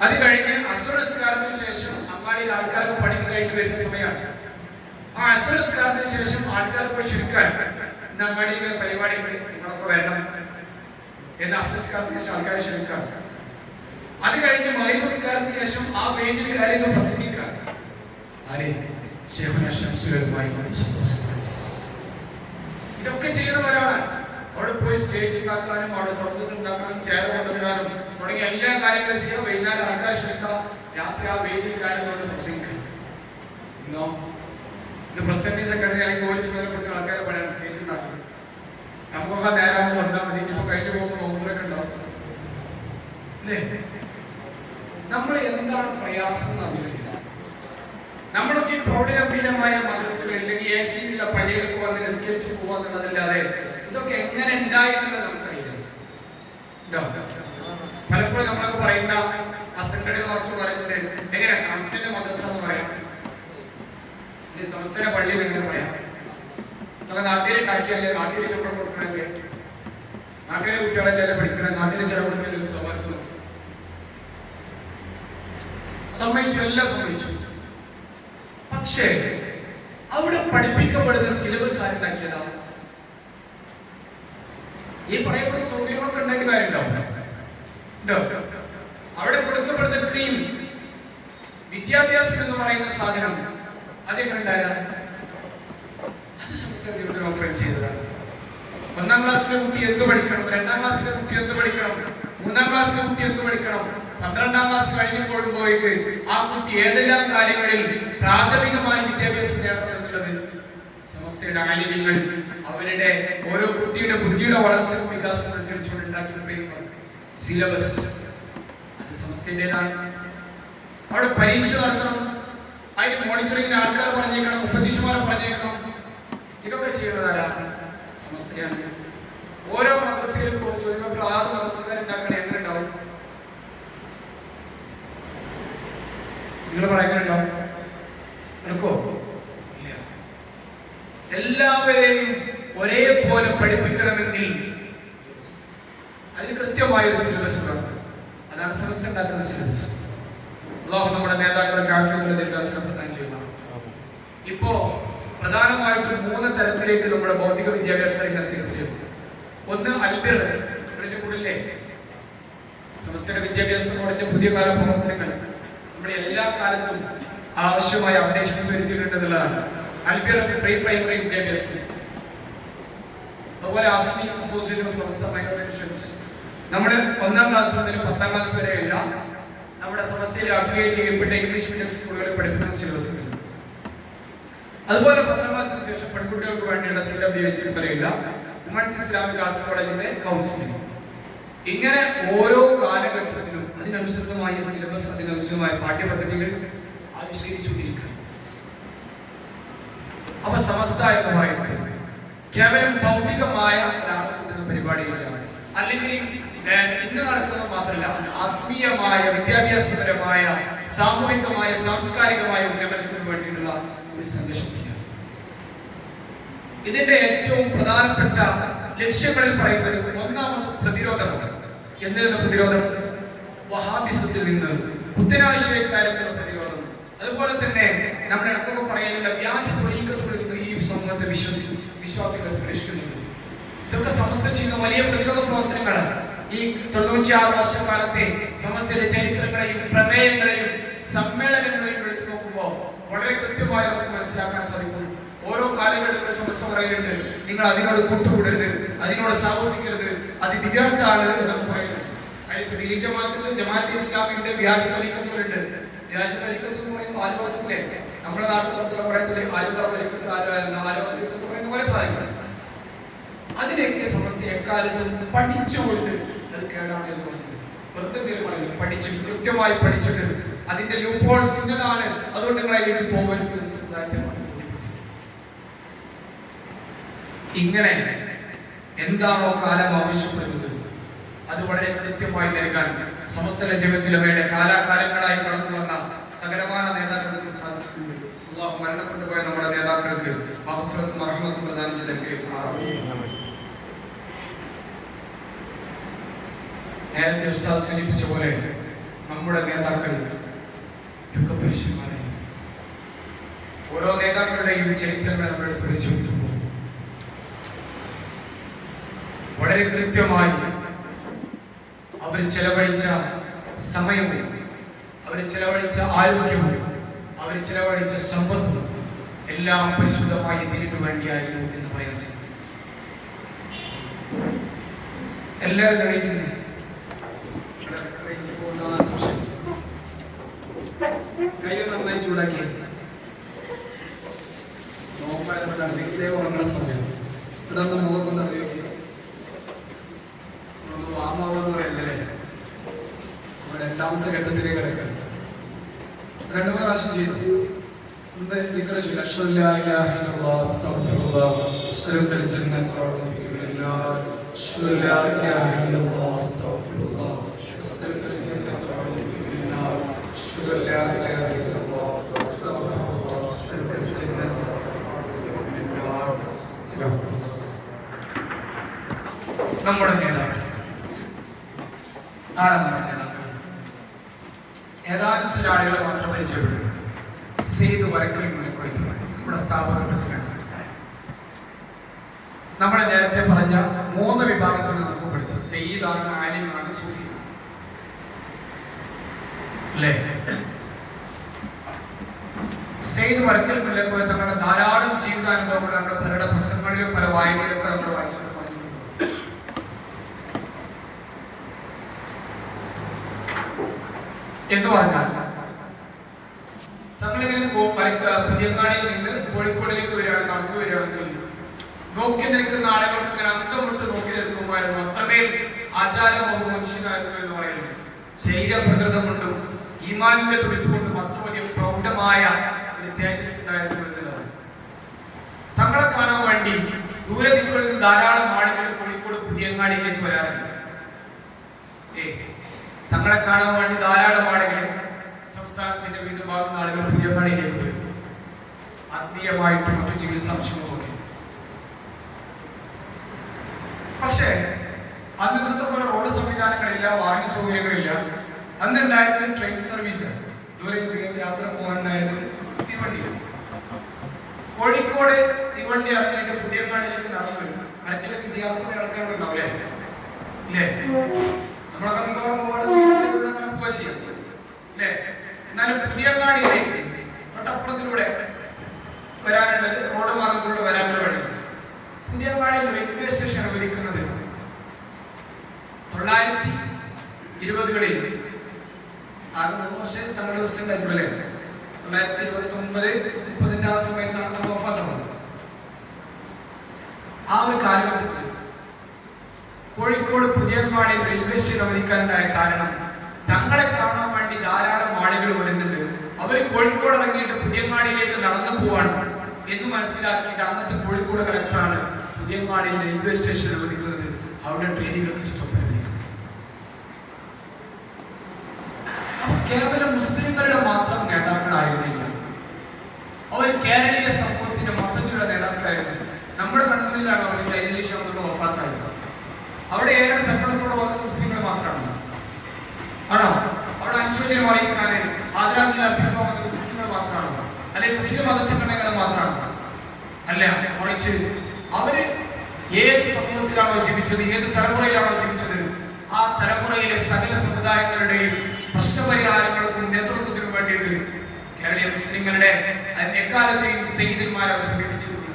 അത് കഴിഞ്ഞ് അസുരസ്കാരത്തിന് ശേഷം അങ്ങാടിയിൽ ആൾക്കാരൊക്കെ പണിക്ക് കഴിഞ്ഞ് വരുന്ന സമയമാണ്. ആ അസുരസ്കാരത്തിന് ശേഷം ആൾക്കാർ പോയി ക്ഷണിക്കാൻ അങ്ങാടിയിൽ ഇങ്ങനെ പരിപാടി ഉണ്ട്, നിങ്ങളൊക്കെ വരണം എന്ന് അസുരസ്കാരത്തിന് ശേഷം ആൾക്കാരെ ക്ഷണിക്കാം. അത് കഴിഞ്ഞ് മഹരിബസ്കാരത്തിന് ശേഷം ആ വേദിയിൽ കാര്യങ്ങൾ പ്രസംഗിക്കാം. ഇതൊക്കെ ചെയ്യുന്നവരാണ്. അവിടെ പോയി സ്റ്റേജ് ഉണ്ടാക്കാനും അവിടെ സർവീസ് ഉണ്ടാക്കാനും ചെയർ കൊണ്ടുവരാനും തുടങ്ങിയ എല്ലാ കാര്യങ്ങളും ചെയ്യാം. വൈകുന്നേരം ആൾക്കാരെ ക്ഷണിക്കാം, രാത്രി ആ വേദിയിൽ കാര്യങ്ങളോട് പ്രസംഗിക്കാം. ഇന്നോ ഇത് പ്രസിഡന്റ് സെക്രട്ടറി അല്ലെങ്കിൽ ഓടിച്ചു ബന്ധപ്പെടുന്ന ആൾക്കാരെ പണിയാണ് സ്റ്റേജ് ഉണ്ടാക്കുന്നത്. നമുക്കൊക്കെ നേരാകുമ്പോൾ വന്നാൽ മതി. ഇപ്പൊ കഴിഞ്ഞു പോകുമ്പോൾ നോമ്പൂരൊക്കെ ഉണ്ടാവും അല്ലേ? നമ്മൾ എന്താണ് പ്രയാസം എന്നറിയില്ല. നമ്മളൊക്കെ പ്രൗഢഗംഭീരമായ മദ്രസകൾ അല്ലെങ്കിൽ AC ഉള്ള പള്ളികൾക്ക് വന്ന് നിസ്കരിച്ച് പോവാന്നുള്ളതല്ലാതെ ഇതൊക്കെ എങ്ങനെ ഉണ്ടായി എന്നുള്ളത് നമുക്കറിയില്ല. പലപ്പോഴും നമ്മളൊക്കെ പറയുന്ന അസംഘടിത മാത്രം പറയുന്നുണ്ട്, എങ്ങനെ സംസ്ഥയുടെ മദ്രസ എന്ന് പറയാം, സംസ്ഥയുടെ പള്ളിയിൽ എങ്ങനെ പറയാം? ഇതൊക്കെ നാട്ടിൽ ഉണ്ടാക്കിയല്ലേ, നാട്ടിൽ ശമ്പളം കൊടുക്കണല്ലേ, നാട്ടിലെ കുട്ടികളല്ലേ പഠിക്കണേ, നാട്ടിലെ ചെലവെടുക്കല്ലേ സ്വാഭാവികം സമ്മതിച്ചു, എല്ലാം സമ്മതിച്ചു. പക്ഷേ അവിടെ പഠിപ്പിക്കപ്പെടുന്ന സിലബസ് ആരുണ്ടാക്കിയതാണ്? ഈ പറയപ്പെടുന്ന സൗകര്യങ്ങളൊക്കെ ഉണ്ടായിട്ട് കാര്യമുണ്ടാവും. അവിടെ കൊടുക്കപ്പെടുന്ന ക്രീം, വിദ്യാഭ്യാസം എന്ന് പറയുന്ന സാധനം അതെങ്ങനെ ഉണ്ടായതാണ്? അത് സംസ്കൃതത്തിൽ ഓഫർ ചെയ്തതാണ്. 1ാം ക്ലാസ്സിലെ കുട്ടി എന്ത് പഠിക്കണം, 2ാം ക്ലാസ്സിലെ കുട്ടി എന്ത് പഠിക്കണം, 3ാം ക്ലാസ്സിലെ കുട്ടി എന്ത് പഠിക്കണം, 12ാം ക്ലാസ് കഴിഞ്ഞപ്പോൾ പോയിട്ട് ആ കുട്ടി ഏതെല്ലാം കാര്യങ്ങളിൽ പ്രാഥമികമായ വിദ്യാഭ്യാസം നേടണം എന്നുള്ളത് സമസ്തയുടെ ആലിമ്യങ്ങൾ അവരുടെ ഓരോ കുട്ടിയുടെ ബുദ്ധിയുടെ വളർച്ചയും വികാസവും അനുസരിച്ചുകൊണ്ട് ഉണ്ടാക്കിയ ഫ്രെയിംവർക്ക് സിലബസ് അത് സമസ്തയുടേതാണ്. അവിടെ പരീക്ഷ നടത്തണം, അതിന് മോണിറ്ററിംഗിന് ആൾക്കാരെ പറഞ്ഞേക്കണം, മുഫത്തീഷുമാരെ പറഞ്ഞേക്കണം. ഇതൊക്കെ ചെയ്യുന്നതാരാ? സമസ്തയാണ്. ഓരോ മദ്രസയിലും ചോദിക്കുമ്പോൾ 6 മദ്രസക്കാരുണ്ടാക്കണേ എങ്ങനെ ഉണ്ടാവും? നിങ്ങൾ പറയുന്നുണ്ടാവും എടുക്കോ? ഇല്ല. എല്ലാവരെയും ഒരേപോലെ പഠിപ്പിക്കണമെങ്കിൽ അതിന് കൃത്യമായൊരു സിലബസ് വേണം. അതാണ് സമസ്ത ഉണ്ടാക്കുന്ന സിലബസ്. അല്ലാഹു നമ്മുടെ നേതാക്കളെ കാഫിറുകളുടെ ദീർഘായുസ്സ് പ്രദാനം ചെയ്യുന്നു. ഇപ്പോ പ്രധാനമായിട്ടും 3 തരത്തിലേക്ക് നമ്മുടെ ഭൗതിക വിദ്യാഭ്യാസ രംഗത്തേക്ക്. ഒന്ന് അൽബിർ, കൂടില്ലേ സമസ്തയുടെ വിദ്യാഭ്യാസ ബോർഡിന്റെ പുതിയ കാല പ്രവർത്തനങ്ങൾ നമ്മുടെ എല്ലാ കാലത്തും ആവശ്യമായ അപ്ഡേഷൻസ് വരുത്തിയിട്ടുണ്ടെന്നുള്ളതാണ്. അൽബിർ പ്രീ പ്രൈമറി വിദ്യാഭ്യാസം, അതുപോലെ asked me association of Samastha minorities നമ്മുടെ 1ാം ക്ലാസ് മുതൽ 10ാം ക്ലാസ് വരെയുള്ള നമ്മുടെ സമസ്തയിൽ അഫിലിയേറ്റ് ചെയ്യപ്പെട്ട ഇംഗ്ലീഷ് മീഡിയം സ്കൂളുകളിൽ പഠിപ്പിക്കുന്ന സിലബസ്. അതുപോലെ 10ാം ക്ലാസ്സിന് ശേഷം പെൺകുട്ടികൾക്ക് വേണ്ടിയുള്ള CWIC പോലെയുള്ള വുമൻസ് ഇസ്ലാമിക് ആർട്സ് കോളേജിന്റെ കൗൺസിലിംഗ്. ഇങ്ങനെ ഓരോ കാലഘട്ടത്തിലും അതിനനുസൃതമായ സിലബസ്, അതിനനുസൃതമായ പാഠ്യപദ്ധതികൾ ആവിഷ്കരിച്ചുകൊണ്ടിരിക്കുക. അപ്പൊ സമസ്ത എന്ന് പറയുന്നത് കേവലം ഭൗതികമായ ഒരാളെക്കുന്ന പരിപാടിയില്ല, അല്ലെങ്കിൽ ഇന്ന് നടക്കുന്നത് മാത്രമല്ല, ആത്മീയമായ വിദ്യാഭ്യാസപരമായ സാമൂഹികമായ സാംസ്കാരികമായ ഉന്നമനത്തിന് വേണ്ടിയിട്ടുള്ള ഒരു സംഘശക്തിയാണ്. ഇതിന്റെ ഏറ്റവും പ്രധാനപ്പെട്ട ലക്ഷ്യങ്ങളിൽ പറയുന്നത് ഒന്നാമത് പ്രതിരോധമാണ്. എന്തിനുള്ള പ്രതിരോധം? വഹാബിസത്തിൽ നിന്ന്, പുത്തനാശയക്കാരെന്നുള്ള പ്രതിരോധം. അതുപോലെ തന്നെ നമ്മുടെ ഇടക്കൊക്കെ പറയാനുള്ള വ്യാജ ത്വരീക്കത്തുകളിൽ നിന്ന് ഈ സമൂഹത്തെ വിശ്വാസികളെ സംരക്ഷിക്കുന്നുണ്ട്. ഇതൊക്കെ സമസ്ത ചെയ്യുന്ന വലിയ പ്രതിരോധ പ്രവർത്തനങ്ങളാണ്. ഈ 96 വർഷക്കാലത്തെ സമസ്തയുടെ ചരിത്രങ്ങളെയും പ്രമേയങ്ങളെയും സമ്മേളനങ്ങളെയും എടുത്തു നോക്കുമ്പോൾ വളരെ കൃത്യമായി നമുക്ക് മനസ്സിലാക്കാൻ സാധിക്കും. ഓരോ കാലഘട്ടത്തിലും സമസ്ത പറയുന്നുണ്ട്, നിങ്ങൾ അതിനോട് കൂട്ടുകൂടരുത്, അതിനോട് സാഹസിക്കരുത്, അത് വിദ്യാർത്ഥാണ് എന്നൊക്കെ പറയുന്നത്. ജമാഅത്തെ ഇസ്ലാമിന്റെ വ്യാജ തരീഖത്തുകളുണ്ട്. വ്യാജ തരീഖത്ത് എന്ന് പറയുമ്പോൾ ആലുവത്തിലെ നമ്മുടെ നാട്ടിലുള്ള കുറെ ആലുവ തരീഖത്ത് പറയുന്ന കുറെ സാധനങ്ങൾ, അതിനൊക്കെ സമസ്ത എക്കാലത്തും പഠിച്ചുകൊണ്ട് അത് കേടാണ് എന്ന് പറഞ്ഞത്. വെറുതെ പറയുന്നത് പഠിച്ചു, കൃത്യമായി പഠിച്ചിട്ട് അതിന്റെ ലൂപ്പ് ഹോൾസ് ഇന്നതാണ്, അതുകൊണ്ട് നിങ്ങൾ അതിലേക്ക് പോകരുത് എന്ന് സമുദായത്തെ പറഞ്ഞു. ഇങ്ങനെ എന്താണോ കാലം ആവശ്യപ്പെടുന്നത് അത് വളരെ കൃത്യമായി നൽകാൻ സമസ്ത ജമിഅത്തുലമയുടെ കാലാകാലങ്ങളായി കടന്നു വന്ന സകലമായ നേതാക്കൾക്ക് സാധിച്ചിട്ടുണ്ട്. അല്ലാഹു മരണപ്പെട്ടു പോയ നമ്മുടെ നേതാക്കൾക്ക് മഗ്ഫിറത്തും റഹ്മത്തും പ്രദാനം ചെയ്തിരിക്കുകയും നേരത്തെ ഉസ്താദ് സൂചിപ്പിച്ച പോലെ നമ്മുടെ നേതാക്കൾ യുഗപുരുഷന്മാരെ. ഓരോ നേതാക്കളുടെയും ചരിത്രങ്ങൾ നമ്മൾ എടുത്ത് പരിശോധിക്കുമ്പോൾ വളരെ കൃത്യമായി അവർ ചെലവഴിച്ച സമയവും അവർ ചെലവഴിച്ച ആരോഗ്യവും അവർ ചെലവഴിച്ച സമ്പത്തും എല്ലാം പരിശുദ്ധമായ ഇതിനു വേണ്ടിയായിരുന്നു എന്ന് പറയാൻ സാധിക്കും. എല്ലാവരും കഴിക്കുന്നു കയ്യിൽ നന്നായി ചൂടാക്കി ഉണങ്ങുന്ന സമയം ഇതൊന്ന് മുഖം അറിയിക്കുക. വാമാവെന്ന് പറയല്ലേ, നമ്മുടെ എട്ടാമത്തെ ഘട്ടത്തിലേക്ക് കിടക്കുക. 2-3 പ്രാവശ്യം ചെയ്തു. നമ്മുടെ നേതാക്കൾ ആരാണ്? നമ്മുടെ നേതാക്കൾ ഏതാനും ചില ആളുകളെ മാത്രം പരിചയപ്പെടുത്തും. സെയ്ദ് വരക്കൽ മുല്ലക്കോയത്ത് നമ്മുടെ സ്ഥാപക പ്രസിഡന്റ്. നമ്മളെ നേരത്തെ പറഞ്ഞ 3 വിഭാഗത്തിൽ നമുക്ക് പെടുത്തും. സെയ്ദാണ്, ആലിമാണ്, സൂഫി അല്ലേ? സെയ്ദ് വരക്കൽ മുല്ലക്കോയത്ത് തങ്ങളുടെ ധാരാളം ജീവിതാനുഭവങ്ങൾ നമ്മുടെ പലരുടെ പ്രസംഗങ്ങളിലും പല വായനയിലൊക്കെ നമ്മൾ വായിച്ചിട്ടുണ്ട്. എന്ന് പറഞ്ഞാൽ തങ്ങളിങ്ങനെ പുതിയങ്ങാടിയിൽ നിന്ന് കോഴിക്കോടിലേക്ക് വരികയാണ്, നടന്നു വരികയാണെങ്കിൽ നോക്കി നിൽക്കുന്ന ആളുകൾക്ക് ഇങ്ങനെ അന്തം വിട്ട് നോക്കി നിൽക്കുമായിരുന്നു. അത്രമേൽ ആചാരബോധ മനുഷ്യനായിരുന്നു എന്ന് പറയുന്നത്. ശരീരപ്രകൃതം കൊണ്ടും ഈമാനിന്റെ തുടിപ്പ് കൊണ്ടും അത്ര വലിയ പ്രൗഢമായ ഒരു തേജസ് ഉണ്ടായിരുന്നു എന്നുള്ളതാണ്. തങ്ങളെ കാണാൻ വേണ്ടി ദൂരെ ദിക്കുകളിൽ നിന്ന് ധാരാളം ആളുകൾ കോഴിക്കോട് പുതിയങ്ങാടിയിലേക്ക് വരാറുണ്ട്. തങ്ങളെ കാണാൻ വേണ്ടി ധാരാളം ആളുകൾ സംസ്ഥാനത്തിന്റെ വിവിധ ഭാഗത്തുന്ന ആളുകൾ പുതിയങ്ങാടിയിലേക്ക് വരും. ആത്മീയമായിട്ടും മറ്റു ചികിത്സാ ആവശ്യങ്ങളൊക്കെ. പക്ഷേ അന്ന് ഇന്നത്തെ പോലെ റോഡ് സംവിധാനങ്ങളില്ല, വാഹന സൗകര്യങ്ങളില്ല. അന്നുണ്ടായിരുന്നത് ട്രെയിൻ സർവീസ്. ദൂരെ യാത്ര പോകാനുണ്ടായിരുന്നത് തീവണ്ടി. കോഴിക്കോട് തീവണ്ടി ഇറങ്ങിയിട്ട് പുതിയങ്ങാടിയിലേക്ക് നടന്നു വരും. മരത്തിലേക്ക് സിയാർക്കുന്ന ആൾക്കാരുണ്ടാവില്ലേ? ഇല്ലേ? നമ്മളൊക്കെ എന്നാലും പുതിയങ്ങാടിയിലേക്ക് തൊട്ടപ്പുറത്തിലൂടെ വരാനുള്ളത് റോഡ് മാർഗത്തിലൂടെ വരാനുള്ള വഴി. പുതിയങ്ങാടിയിൽ റെയിൽവേ സ്റ്റേഷൻ അനുവദിക്കുന്നത് 920കളിൽ 3 വർഷം തങ്ങളുടെ ദിവസം ഉണ്ടായിട്ടുള്ളൂ. 929-30 ആ സമയത്താണ് നമ്മൾ വഫാത്താവുന്നത്. ആ ഒരു കാലഘട്ടത്തിൽ കോഴിക്കോട് പുതിയങ്ങാടി റെയിൽവേ സ്റ്റേഷൻ അനുവദിക്കാനുണ്ടായ കാരണം തങ്ങളെ കാണാൻ വേണ്ടി ധാരാളം ആളുകൾ വരുന്നുണ്ട്. അവർ കോഴിക്കോട് ഇറങ്ങിയിട്ട് പുതിയങ്ങാടിയിലേക്ക് നടന്നു പോവാണ് എന്ന് മനസ്സിലാക്കിയിട്ട് അന്നത്തെ കോഴിക്കോട് കളക്ടറാണ് പുതിയങ്ങാടിയിൽ റെയിൽവേ സ്റ്റേഷൻ അനുവദിക്കുന്നത്. അവിടെ ട്രെയിനുകൾക്ക് സ്റ്റോപ്പ് അനുവദിക്കും. കേവലം മുസ്ലിങ്ങളുടെ മാത്രം നേതാക്കളായിരുന്നില്ല, അവർ കേരളീയ സമൂഹത്തിന്റെ മൊത്തത്തിലുള്ള നേതാക്കളായിരുന്നു. നമ്മുടെ കണ്ണൂരിലാണ് വഫാത്തായത്. അവിടെ ഏറെ സങ്കടത്തോടെ വന്നത് മുസ്ലിങ്ങൾ മാത്രമാണ്. ആണോ? അവിടെ അനുശോചനം അറിയിക്കാൻ ആദരാഞ്ജലി അർപ്പിക്കാൻ വന്നത് മുസ്ലിങ്ങൾ മാത്രമാണ്, അല്ലെങ്കിൽ മുസ്ലിം മതസംഘടനകൾ മാത്രമാണ്? അല്ല, മറിച്ച് അവര് ഏത് സമൂഹത്തിലാണോ ജീവിച്ചത്, ഏത് തലമുറയിലാണോ ജീവിച്ചത്, ആ തലമുറയിലെ സകല സമുദായങ്ങളുടെയും പ്രശ്നപരിഹാരങ്ങൾക്കും നേതൃത്വത്തിനും വേണ്ടിയിട്ട് കേരളീയ മുസ്ലിങ്ങളുടെ എക്കാലത്തെയും സയ്യിദന്മാരെ അവർ സമീപിച്ചിട്ടുണ്ട്.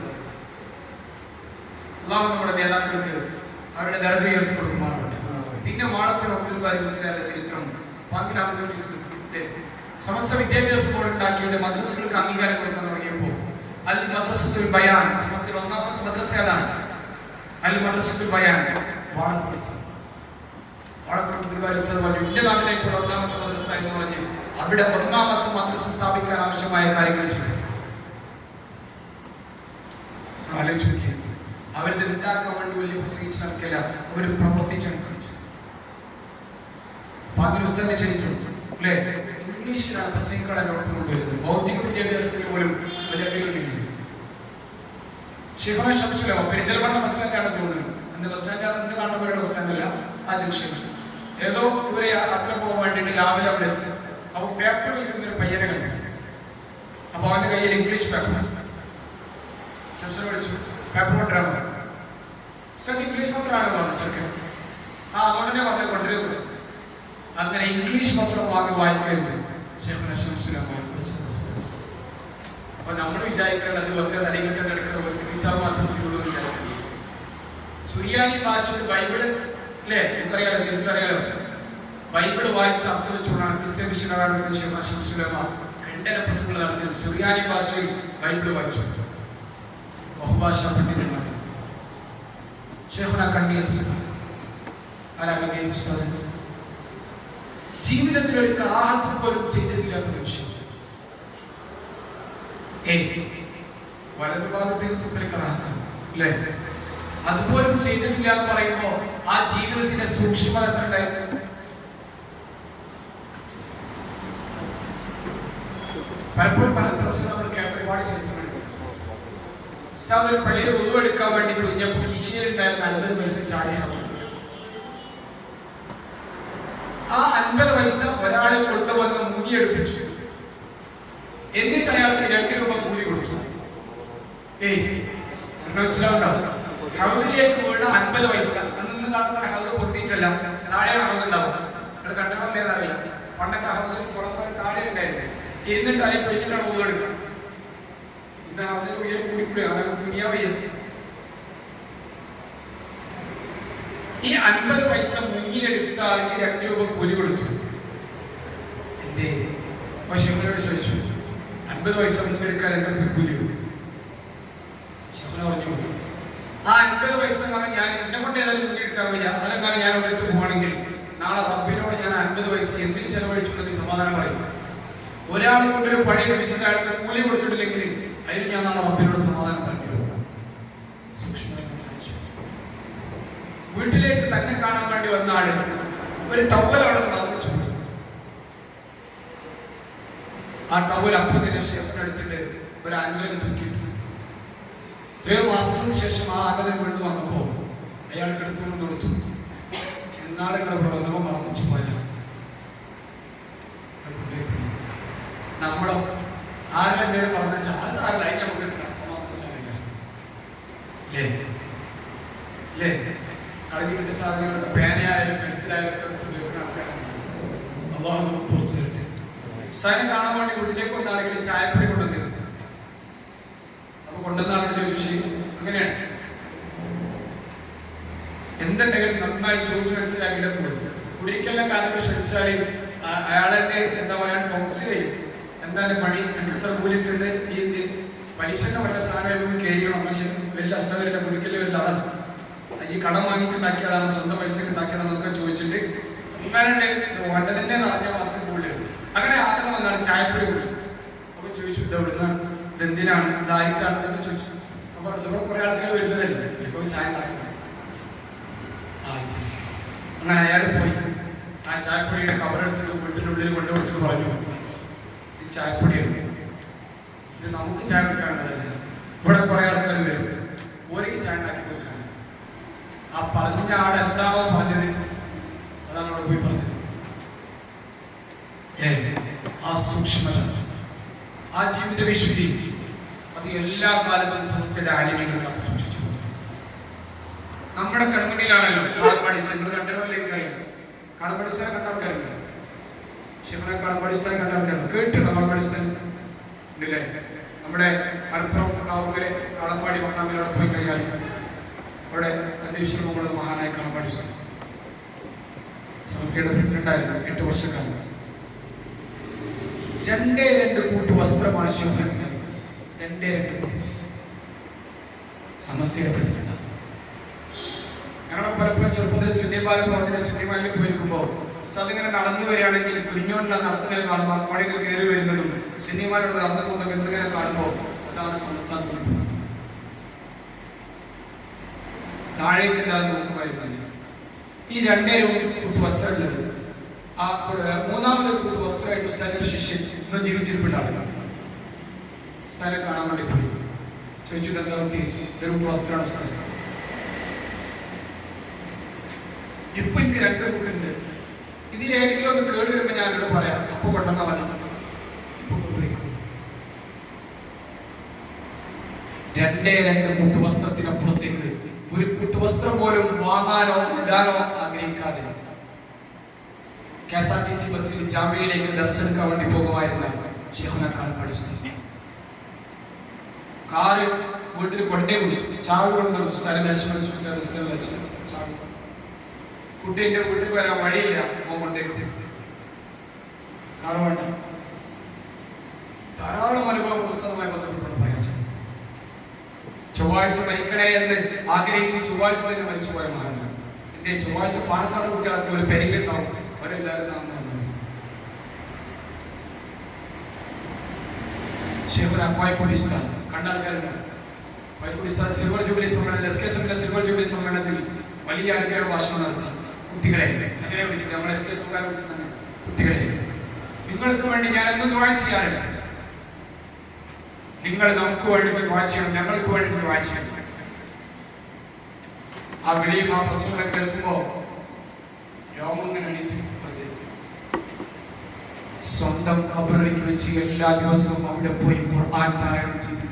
അല്ലാഹു നമ്മുടെ നേതാക്കൾക്ക് അവരുടെ ദർജ ഉയർത്തി കൊടുക്കുമാറാവട്ടെ. പിന്നെ വാളക്കുളം അബ്ദുൽ ബാരി മുസ്ലിയാരുടെ ചരിത്രം, പാങ്കിൽ അബ്ദുൽ ഇസ്മിന്റെ സമസ്ത വിദ്യാഭ്യാസ ബോർഡ് ഉണ്ടാക്കിയിട്ട് മദ്രസകൾക്ക് അംഗീകാരം കൊടുക്കാൻ തുടങ്ങിയപ്പോൾ അൽ മദ്രസത്തുൽ ബയാൻ, സമസ്തയുടെ ഒന്നാമത്തെ മദ്രസ ഏതാണ്? അൽ മദ്രസത്തുൽ ബയാൻ വാളക്കുളത്ത്. വാളക്കുളം അബ്ദുൽ ബാരി ഉസ്താദ് പറഞ്ഞു, എന്റെ നാട്ടിലേക്കുള്ള ഒന്നാമത്തെ മദ്രസ എന്ന് പറഞ്ഞ് അവിടെ ഒന്നാമത്തെ മദ്രസ സ്ഥാപിക്കാൻ ആവശ്യമായ കാര്യങ്ങൾ ചെയ്തു. ആലോചിച്ച് നോക്കിയ അവരിത് ഉണ്ടാക്കാൻ വേണ്ടി വലിയ പ്രസംഗിച്ച് നടക്കില്ല, അവർ പ്രവർത്തിച്ചെടുക്കും. പാകിസ്ഥാന്റെ ചരിത്രം അല്ലേ, ഇംഗ്ലീഷിലാണ് പ്രസംഗിക്കാൻ കൊണ്ടുവരുന്നത്. ഭൗതിക വിദ്യാഭ്യാസത്തിന് പോലും വലിയ കഴിവില്ല. ഷെയ്ഖുന ശംസുൽ ഉലമ പെരിന്തൽമണ്ണ ബസ് സ്റ്റാൻഡാണ് തോന്നുന്നത്. അന്ന് ബസ് സ്റ്റാൻഡാണ്, ഇന്ന് കാണുന്നവരുടെ ബസ് സ്റ്റാൻഡല്ല, ആ ജംഗ്ഷനിൽ ഏതോ ഇവരെ യാത്ര പോകാൻ വേണ്ടിയിട്ട് രാവിലെ അവിടെ എത്തി. അപ്പൊ പേപ്പർ വിൽക്കുന്ന ഒരു പയ്യനെ കണ്ടു. അപ്പൊ അവന്റെ കയ്യിൽ ഇംഗ്ലീഷ് പേപ്പർ. ശംസുൽ വിളിച്ചു, പേപ്പർ കൊണ്ടുവരാൻ പറഞ്ഞു. ഇംഗ്ലീഷ് പത്രമാണ് പറഞ്ഞു ചെറുക്കൻ. ആ അതുകൊണ്ടന്നെ പറഞ്ഞു കൊണ്ടുവരുന്നു. അങ്ങനെ ഇംഗ്ലീഷ് പത്രം വാങ്ങി വായിക്കരുത്. ഷെയ്ഖുന ശംസുൽ ഉലമ. അപ്പൊ നമ്മൾ വിചാരിക്കേണ്ടത് വെറുതെ തടികെട്ട കിടക്കുന്ന കിതാബ് മാത്രത്തിലുള്ള വിചാരിക്കുന്നത്. സുറിയാനി ഭാഷയിൽ ബൈബിള് അല്ലേ, നമുക്കറിയാലോ, ചരിത്രം അറിയാലോ. ബൈബിള് വായിച്ച അർത്ഥം വെച്ചുകൊണ്ടാണ് ക്രിസ്ത്യൻ മിഷനറിയായ ഷെയ്ഖുന ശംസുൽ ഉലമ 2 പ്രസംഗങ്ങൾ നടത്തിയത്. സുറിയാനി ഭാഷയിൽ ബൈബിള് വായിച്ചു. ബഹുഭാഷാ പണ്ഡിതന്മാർ. ഷെയ്ഖുന കണ്ണിയത്ത് ഉസ്താദ്. ആരാ കണ്ണിയത്ത് ഉസ്താദ്? ജീവിതത്തിൽ ഒരു കറാഹത്ത് പോലും ചെയ്തിട്ടില്ലാത്ത മനുഷ്യൻ. വലതുഭാഗത്തേക്ക് തുപ്പൽ കറാഹത്താണ് അല്ലേ, അതുപോലും ചെയ്തിട്ടില്ല എന്ന് പറയുമ്പോ ആ ജീവിതത്തിന്റെ സൂക്ഷ്മത എത്ര ഉണ്ടായിരുന്നു. പലപ്പോഴും പല പ്രശ്നങ്ങൾ നമ്മൾ കേട്ട ഒരുപാട് ചരിത്രങ്ങളുണ്ട്. ഉസ്താദ് പള്ളിയിൽ ഒഴിവ് എടുക്കാൻ വേണ്ടി കുഞ്ഞപ്പോൾ കീശയിലുണ്ടായിരുന്ന 50 പൈസ ചാടിയാണ്. ആ 50 പൈസ ഒരാളെ കൊണ്ടുവന്ന് മുങ്ങിയെടുപ്പിച്ചു. എന്നിട്ട് അയാൾക്ക് 2 രൂപ കൂലി കൊടുത്തു. മനസ്സിലാവുണ്ടോ? ഹൗദിലേക്ക് വീണ 50 പൈസ. അന്ന് കാണുന്ന ഹൗദ് പൊട്ടിയിട്ടല്ല, താഴെയാണ് ഹൗദ് ഉണ്ടാവും. അത് കണ്ടവല്ലേ അറിയില്ല. പണ്ടൊക്കെ ഹൗദിൽ പുറമെ താഴെ ഉണ്ടായിരുന്നു. എന്നിട്ട് അതിൽ പെഞ്ഞിട്ടാണ് ഹൗദ് എടുക്കുക. ഇന്ന് ഹൗദിന് ഉയരം കൂടിക്കൂടി, അതൊക്കെ കുനിയാ വയ്യ. ഈ 50 പൈസ മുങ്ങിയെടുത്ത ആൾക്ക് 2 രൂപ കൂലി കൊടുത്തു. എന്തേ? ഷെയ്ഖുനോട് ചോദിച്ചു, 50 പൈസ മുങ്ങിയെടുക്കാൻ 2 രൂപ കൂലി. ഷെയ്ഖുന പറഞ്ഞു, ആ 50 പൈസ കാരണം ഞാൻ എന്നെ കൊണ്ട് ഏതായാലും മുങ്ങിയെടുക്കാൻ വയ്യ. അതെങ്ങനെ ഞാൻ അവിടെ ഇട്ട് പോവാണെങ്കിൽ നാളെ റബ്ബിനോട് ഞാൻ 50 പൈസ എന്തിന് ചെലവഴിച്ചു എന്ന് സമാധാനം പറയും. ഒരാളെ കൊണ്ടൊരു പണി ലഭിച്ചിട്ട് അയാൾക്ക് കൂലി കൊടുത്തിട്ടില്ലെങ്കിൽ അതിന് ഞാൻ നാളെ റബ്ബിനോട് സമാധാനം പറഞ്ഞു. വീട്ടിലേക്ക് തന്നെ കാണാൻ വേണ്ടി വന്ന ആള് ഒരു ടവൽ അവിടെ വാങ്ങിച്ചു. ആ ടവൽ അപ്പത്തിന് ഷെയ്ഖിനെ എടുത്തിട്ട് ഒരു ആംഗലിന് തൂക്കിയിട്ടു. ഇത്രയോ മാസങ്ങൾക്ക് ശേഷം ആ ആംഗലൻ വീണ്ടും വന്നപ്പോ അയാൾക്ക് എടുത്തുകൊണ്ട് കൊടുത്തു. എന്നാളുകളെ വന്നപ്പോ മറന്നു പോയാൽ നമ്മളോ ആരുടെ പേര് പറഞ്ഞ ആ സാറിലായി നമുക്ക് അല്ലേ കളഞ്ഞു കിട്ടിയ സാധനങ്ങളുടെ പേനയായാലും പെൻസിലായാലും അള്ളാഹു പുറത്തു വരട്ടെ. ഉസ്താദിനെ കാണാൻ വേണ്ടി വീട്ടിലേക്ക് വന്ന ആളുകൾ ചായപ്പൊടി കൊണ്ടുവന്നിരുന്നു. അപ്പൊ കൊണ്ടുവന്ന ആളുകൾ ചോദിച്ചു, ശരി അങ്ങനെയാണ് എന്തുണ്ടെങ്കിലും നന്നായി ചോദിച്ചു മനസ്സിലാക്കിയിട്ട് കൊടുക്കും. കുടിക്കെല്ലാം കാലം ശ്രമിച്ചാൽ അയാളെന്നെ എന്താ പറയാൻ കൗൺസിൽ ചെയ്യും. എന്താണ് പണി, എനിക്ക് എത്ര കൂലിട്ടുണ്ട്, ഈ പലിശന്റെ വല്ല സാധനം കയറിയണം, പക്ഷെ വലിയ അസ്തവരുടെ കുടിക്കല് വല്ല അതാണ്, ഈ കടം വാങ്ങിയിട്ടുണ്ടാക്കിയതാണ്, സ്വന്തം പൈസക്ക് ഉണ്ടാക്കിയതാണെന്നൊക്കെ ചോദിച്ചിട്ട് ഇങ്ങനെ വണ്ടനെ നിറഞ്ഞ മാത്രം കൂടുതൽ അങ്ങനെ ആദ്യം വന്നാണ് ചായപ്പൊടി കൂടുതൽ. അപ്പൊ ചോദിച്ചു, ഇതെവിടുന്ന്, ഇതെന്തിനാണ്, ഇതായിട്ടാണെന്നൊക്കെ ചോദിച്ചു. അപ്പൊ ഇവിടെ കുറെ ആൾക്കാർ വരുന്നതല്ലേ, ഇപ്പൊ ചായ ഉണ്ടാക്കുന്നത്. അങ്ങനെ അയാൾ പോയി ആ ചായപ്പൊടിയുടെ കവറെടുത്തിട്ട് വീട്ടിനുള്ളിൽ കൊണ്ടുകൊടുത്തിട്ട് പറഞ്ഞു, ഇത് ചായപ്പൊടിയാണ്, ഇത് നമുക്ക് ചായ എടുക്കാനുള്ളതല്ലേ, ഇവിടെ കുറെ ആൾക്കാർ വരും, ഓരോ ചായ ഉണ്ടാക്കി കൊടുക്കാൻ. ആ പറഞ്ഞ ആൾ എന്താണോ പറഞ്ഞത് അതാണ് അവിടെ പോയി പറഞ്ഞത്. ആ സൂക്ഷ്മത, ആ ജീവിത വിശുദ്ധി, അത് എല്ലാ കാലത്തും സംസ്ഥയുടെ ആലിമ്യങ്ങൾ കാത്തു സൂക്ഷിച്ചു. നമ്മുടെ കൺമുന്നിലാണല്ലോ കാളപ്പാടി നിങ്ങൾ കണ്ടവരിലേക്ക് അറിയാം. കാളപ്പാടി സ്ഥലം കണ്ട ആൾക്കാരുണ്ട്, ശിവനെ കാളപ്പാടി സ്ഥലം കണ്ട ആൾക്കാരുണ്ട്, കേട്ടിട്ടുണ്ടോ? കാളപ്പാടി സ്ഥലം ഉണ്ടല്ലേ, നമ്മുടെ മലപ്പുറം കാവുകരെ കാളപ്പാടി മക്കാമിലൂടെ പോയി കഴിഞ്ഞാൽ അവിടെ അന്തരീക്ഷം മഹാനായ കാളപ്പാടി സ്ഥലം. സമസ്യയുടെ പ്രസിഡന്റായിരുന്നു 8 വർഷക്കാലം. 2 കൂട്ട് വസ്ത്രമാണ് ശിവൻ. 2 കൂട്ട് വസ്ത്രം. സമസ്യയുടെ പ്രസിഡന്റാണ്. ഞങ്ങളൊക്കെ പലപ്പോഴും ചെറുപ്പത്തിൽ സുന്നിമാലിൽ പോയിരിക്കുമ്പോൾ ഉസ്താദ് ഇങ്ങനെ നടന്നു വരികയാണെങ്കിൽ കുഞ്ഞോണ്ടുള്ള നടത്തുങ്ങനെ കാണുമ്പോൾ അങ്ങോട്ടേക്ക് കയറി വരുന്നതും സുന്നിമാരോട് നടന്നു പോകുന്ന ബന്ധുങ്ങനെ കാണുമ്പോൾ അതാണ് സംസ്ഥാനത്ത് താഴേക്കില്ലാതെ നോക്കുമായിരുന്നില്ല. ഈ 2 കൂട്ട് വസ്ത്രമുള്ളത് ആ മൂന്നാമതൊരു കൂട്ട് വസ്ത്രമായിട്ട് ഉസ്താദിന്റെ ശിഷ്യൻ ഇന്ന് ജീവിച്ചിരിപ്പുണ്ടാണ്. ഉസ്താദിനെ കാണാൻ വേണ്ടി പോയി. ചോദിച്ചു, എന്താ കുട്ടി, ഇതൊരു കൂട്ട് വസ്ത്രമാണ് ഉസ്താദ്. ഇപ്പൊ എനിക്ക് 2 കൂട്ടുണ്ട്. ഇതിലേതെങ്കിലും ഒന്ന് കേട് വരുമ്പോൾ ഞാൻ എന്നോട് പറയാം, അപ്പൊ കൊണ്ടുവന്നാ മതി. ഇപ്പൊ കൊണ്ടുപോയിക്കും. 2 കൂട്ടുവസ്ത്രത്തിനപ്പുറത്തേക്ക് ഒരു കൂട്ടുവസ്ത്രം പോലും വാങ്ങാനോ ഇടാനോ ആഗ്രഹിക്കാതെ KSRTC ബസ്സിൽ ജാമ്യയിലേക്ക് ദർശനക്കാൻ വേണ്ടി പോകുമായിരുന്ന ഷെയ്ഖുന കാലപ്പാടി ഉസ്താദ് കാറ് വീട്ടിൽ കൊണ്ടേ വിളിച്ചു. ചാവി കൊണ്ട് ചാവി കുട്ടീൻ്റെ വീട്ടിൽ വരാൻ വഴിയില്ല, കൊണ്ടേക്കും. കാറ് വേണ്ട. ധാരാളം അനുഭവം പുസ്തകവുമായി ബന്ധപ്പെട്ടുകൊണ്ട് പറയാൻ സാധിക്കും. ചൊവ്വാഴ്ച മരിക്കണേ എന്ന് ആഗ്രഹിച്ച് ചൊവ്വാഴ്ച തന്നെ മരിച്ചുപോയ മഹാനാണ്. എന്റെ ചൊവ്വാഴ്ച പാലക്കാട് കുട്ടികളൊക്കെ ഒരു പെരിയിലുണ്ടാവും. അവരെല്ലാവരും നാം ഷെയ്ഖുന കോയക്കുട്ടി ഉസ്താദ് കണ്ടാൽക്കാരുണ്ട്. കോയക്കുട്ടി ഉസ്താദ് സിൽവർ ജൂബിലി സമ്മേളനത്തിൽ SKSMന്റെ സിൽവർ ജൂബിലി സമ്മേളനത്തിൽ വലിയ അനുഗ്രഹ ഭാഷണം നടത്തി. കുട്ടികളെ അങ്ങനെ വിളിച്ചത് നമ്മൾ SKSMകാരെ വിളിച്ചത്, കുട്ടികളെ നിങ്ങൾക്ക് വേണ്ടി ഞാൻ എന്നും ദുആ ചെയ്യാറുണ്ട്. നിങ്ങൾ നമുക്ക് വേണ്ടി ദുആ ചെയ്യണം, ഞങ്ങൾക്ക് വേണ്ടി ദുആ ചെയ്യണം. ആ വിളിയും ആ പ്രസംഗം കേൾക്കുമ്പോ രോമങ്ങനെ എണീറ്റ് സ്വന്തം ഖബറിലേക്ക് വെച്ച് എല്ലാ ദിവസവും അവിടെ പോയി ഖുർആൻ പാരായണം ചെയ്തു.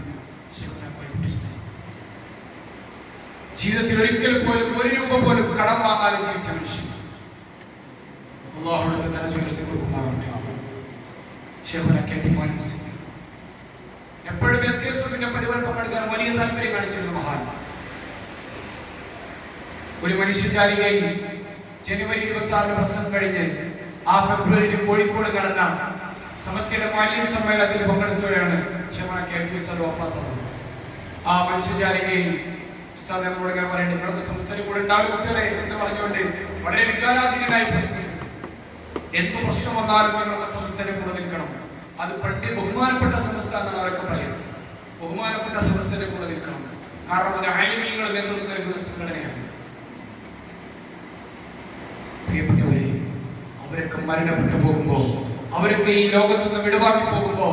ജീവിതത്തിൽ ഒരിക്കൽ പോലും 1 രൂപ പോലും കടം വാങ്ങാതെ ജീവിച്ച മനുഷ്യൻ അല്ലാഹുവിന്റെ തആല ഉയർത്തി കൊടുക്കുമാറാകട്ടെ. ഷെയ്ഖുന KT മുസ്ലിം എപ്പോഴും SKSMന്റെ പരിപാടി പങ്കെടുക്കാൻ വലിയ താല്പര്യം കാണിച്ചിരുന്ന മഹാൻ. ഒരു മനുഷ്യജാലികയിൽ ജനുവരി 26 പ്രസംഗം കഴിഞ്ഞ് ആ ഫെബ്രുവരിയിൽ കോഴിക്കോട് നടന്ന സമസ്തയുടെ മാലിന്യ സമ്മേളനത്തിൽ പങ്കെടുത്തവരാണ് ഷെയ്ഖുന KT ഉസ്താദ് വഫാത്തായത്. ആ മനുഷ്യജാലികയിൽ ഉസ്താദ് നമ്മോട് ഞാൻ പറയട്ടെ, നിങ്ങളൊക്കെ സംസ്ഥയിൽ കൂടെ ഉണ്ടാവും കുട്ടികളെ എന്ന് പറഞ്ഞുകൊണ്ട് വളരെ വികാരാധീനനായി പ്രസംഗിച്ചു. എന്ത് പ്രശ്നം വന്നാലും നിങ്ങളൊക്കെ സംസ്ഥയുടെ കൂടെ നിൽക്കണം. അത് പണ്ട് ബഹുമാനപ്പെട്ട സംസ്ഥ എന്നാണ് അവരൊക്കെ പറയുന്നത്. ബഹുമാനപ്പെട്ട സംസ്ഥയുടെ കൂടെ നിൽക്കണം. കാരണം അത് ആലിമീങ്ങൾ നേതൃത്വം നൽകുന്ന സംഘടനയാണ്. പ്രിയപ്പെട്ടവരെ, അവരൊക്കെ മരണപ്പെട്ടു പോകുമ്പോ, അവരൊക്കെ ഈ ലോകത്തുനിന്ന് വിടവാങ്ങി പോകുമ്പോ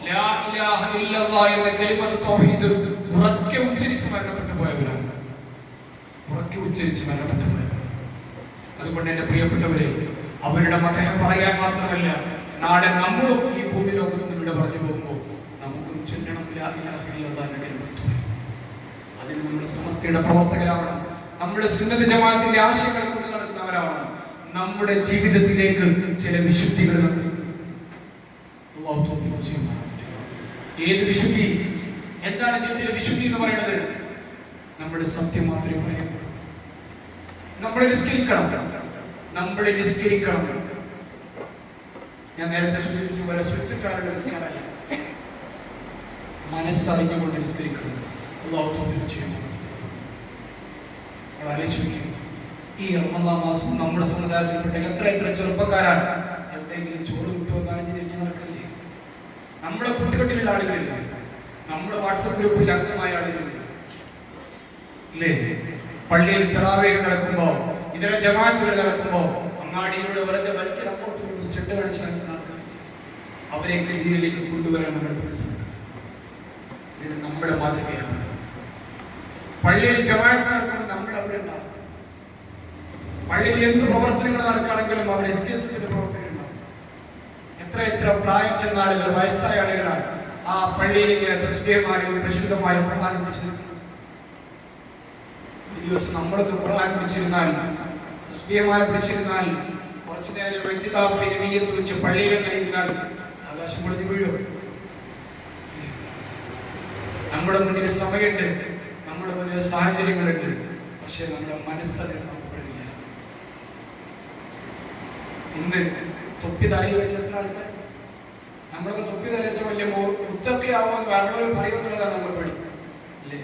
ലാ ഇലാഹ ഇല്ലല്ലാഹ് എന്ന കലിമത്ത് തൗഹീദ് ഉറക്കെ ഉച്ചരിച്ച് മരണപ്പെട്ടു പോയവരാണ്. ഉറക്കെ ഉച്ചരിച്ച് മരണപ്പെട്ടു പോയവരാണ്. അതുകൊണ്ട് എന്റെ പ്രിയപ്പെട്ടവരെ, അവരുടെ മതഹ പറയാൻ മാത്രമല്ല, നാളെ നമ്മളും ഈ ഭൂമി ലോകത്ത് നിന്ന് വിട പറഞ്ഞു പോകുമ്പോൾ നമുക്കും ചൊല്ലണം ലാ ഇലാഹ ഇല്ലല്ലാഹ് എന്ന കലിമത്ത് തൗഹീദ്. അതിന് നമ്മൾ സമസ്തയുടെ പ്രവർത്തകരാവണം. നമ്മുടെ സുന്നത്ത് ജമാഅത്തിന്റെ ആശയങ്ങൾ കൊണ്ട് നടക്കുന്നവരാവണം. നമ്മുടെ ജീവിതത്തിലേക്ക് ചില വിശുദ്ധികൾ ഉണ്ട്. അല്ലാഹു തൗഫീഖ് ചെയ്യുമാറാകട്ടെ. ഏത് വിശുദ്ധി? എന്താണ് ജീവിതത്തിലെ വിശുദ്ധി എന്ന് പറയുന്നത്? നമ്മുടെ സത്യം മാത്രമേ പറയാൻ പാടുള്ളൂ. നമ്മൾ നിസ്കരിക്കണം. ഞാൻ നേരത്തെ സൂചിപ്പിച്ച പോലെ സ്വച്ഛക്കാരുടെ നിസ്കാരമല്ല, മനസ്സറിഞ്ഞുകൊണ്ട് നിസ്കരിക്കണം. അല്ലാഹു തൗഫീഖ് ചെയ്യുമാറാകട്ടെ. ആലോചിക്കും, ഈ റമദാൻ മാസം നമ്മുടെ സമുദായത്തിൽപ്പെട്ട എത്ര ചെറുപ്പക്കാരാണ് എവിടെയെങ്കിലും ചോറ് വിട്ടുവന്നാലും കഴിഞ്ഞ് നടക്കില്ലേ? നമ്മുടെ കൂട്ടുകെട്ടിലുള്ള ആളുകളില്ല, നമ്മുടെ വാട്സപ്പ് ഗ്രൂപ്പിൽ അംഗമായ ആളുകളില്ല, അല്ലേ? പള്ളിയിൽ തറാവീഹ് നടക്കുമ്പോ, ഇതര ജമാഅത്തുകൾ നടക്കുമ്പോ അങ്ങാടിയിലൂടെ വെറുതെ ബൈക്കിൽ അങ്ങോട്ടും ഇങ്ങോട്ടും ചെണ്ട് കളിച്ച് നടക്കുന്ന ആൾക്കാരില്ല. അവരെയൊക്കെ ദീനിലേക്ക് കൊണ്ടുവരാൻ നമ്മുടെ പരിശ്രമിക്കണം. ഇതിന് നമ്മുടെ മാതൃകയാണ്. പള്ളിയിൽ ജമാഅത്ത് നടക്കുമ്പോൾ നമ്മൾ അവിടെ ഉണ്ടാവും. പള്ളിയിൽ എന്ത് പ്രവർത്തനങ്ങൾ നടക്കുകയാണെങ്കിലും അവിടെ SKSMന്റെ പ്രവർത്തനങ്ങളുണ്ടാവും. എത്ര പ്രായം ചെന്ന ആളുകൾ, വയസ്സായ ആളുകളാണ് ആ പള്ളിയിൽ ഇങ്ങനെ തസ്ബീഹുമായും പരിശുദ്ധമായ ഖുർആൻ പിടിച്ചു നിൽക്കുന്നത്. ഒരു ദിവസം നമ്മളൊക്കെ ഖുർആൻ പിടിച്ചിരുന്നാൽ, തസ്ബീഹുമാല പിടിച്ചിരുന്നാൽ, കുറച്ചു നേരം ഇഅ്തികാഫിന് നിയ്യത്ത് വെച്ച് പള്ളിയിലെങ്ങനെ ഇരുന്നാൽ ആകാശം പൊളിഞ്ഞു വീഴും. നമ്മുടെ മുന്നിൽ സമയമുണ്ട്, നമ്മുടെ മുന്നിൽ സാഹചര്യങ്ങളുണ്ട്, പക്ഷെ നമ്മുടെ മനസ്സത് ഇന്ന് തൊപ്പി തലയിൽ വെച്ച എത്ര ആൾക്കാർ? നമ്മളൊക്കെ തൊപ്പി തല വെച്ച വലിയ മുത്തൊക്കെ ആവുമെന്ന് വേറെയുള്ളവർ പറയുമെന്നുള്ളതാണ് നമ്മൾ പണി അല്ലേ?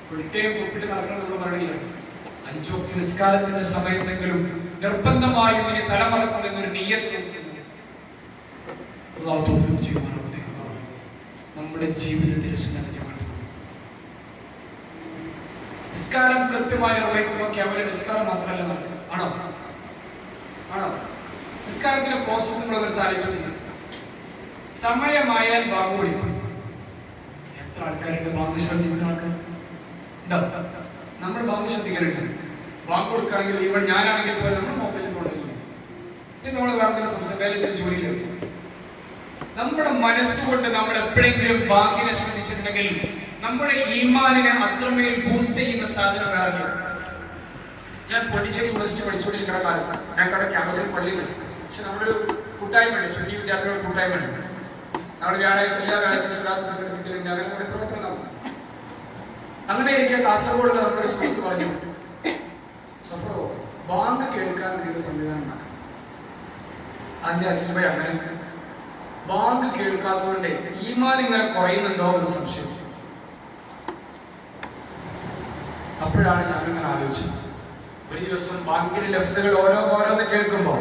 ഫുൾ ടൈം തൊപ്പിട്ട് നടക്കണം നമ്മൾ പറയില്ല. 5 വക്ത നിസ്കാരത്തിന്റെ സമയത്തെങ്കിലും നിർബന്ധമായും ഇനി തലമറക്കും എന്നൊരു നിയ്യത്ത് നമ്മുടെ ജീവിതത്തിൽ നിസ്കാരം കൃത്യമായി നിർവഹിക്കുമ്പോൾ കേവലം നിസ്കാരം മാത്രമല്ല നടക്കുക. ആണോ? നിസ്കാരത്തിന്റെ പ്രോസസ് നമ്മളൊരു ആലോചിച്ചു. സമയമായാൽ ബാങ്ക് വിളിക്കും. എത്ര ആൾക്കാരുണ്ട് ബാങ്ക് ശ്രദ്ധിക്കുന്ന ആൾക്കാർ? ഉണ്ടാവും. നമ്മൾ ബാങ്ക് ശ്രദ്ധിക്കാനുണ്ട്. ബാങ്ക് കൊടുക്കുകയാണെങ്കിൽ ഈവൻ ഞാനാണെങ്കിൽ പോലും നമ്മൾ മൊബൈലിൽ തുടങ്ങില്ല. ഇത് നമ്മൾ വേറെ സംസ്ഥാനത്തിൽ ജോലിയില്ല. നമ്മുടെ മനസ്സുകൊണ്ട് നമ്മൾ എപ്പോഴെങ്കിലും ബാങ്കിനെ ശ്രദ്ധിച്ചിട്ടുണ്ടെങ്കിൽ നമ്മുടെ ഈമാനിനെ അത്രമേൽ ബൂസ്റ്റ് ചെയ്യുന്ന സാധനം വേറെ. ഞാൻ പോണ്ടിച്ചേരി യൂണിവേഴ്സിറ്റി പഠിച്ചുകൊണ്ടിരിക്കുന്ന കാലത്ത് ഞങ്ങളുടെ ക്യാമ്പസിൽ പള്ളിയിലുണ്ട്. പക്ഷെ നമ്മളൊരു കൂട്ടായ്മയുണ്ട്, സുന്നി വിദ്യാർത്ഥികളുടെ കൂട്ടായ്മയുണ്ട്. നമ്മൾ വ്യാഴാഴ്ച എല്ലാ വ്യാഴാഴ്ച സുരാത്ത് സംഘടിപ്പിക്കലുണ്ട്. അങ്ങനെ കുറെ പ്രവർത്തനം നടത്തും. അങ്ങനെ എനിക്ക് കാസർഗോഡുള്ള നമ്മുടെ സുഹൃത്ത് പറഞ്ഞു, സഫറോ ബാങ്ക് കേൾക്കാൻ ഒരു സംവിധാനം ഉണ്ടാക്കണം. അതിന്റെ അസിസ്ബായി അങ്ങനെ ബാങ്ക് കേൾക്കാത്തതുകൊണ്ട് ഈമാൻ ഇങ്ങനെ കുറയുന്നുണ്ടോ എന്ന് സംശയം. അപ്പോഴാണ് ഞാനിങ്ങനെ ആലോചിച്ചത്. ഒരു ദിവസം ബാങ്കിലെ ലഫ്ലുകൾ ഓരോന്ന് കേൾക്കുമ്പോ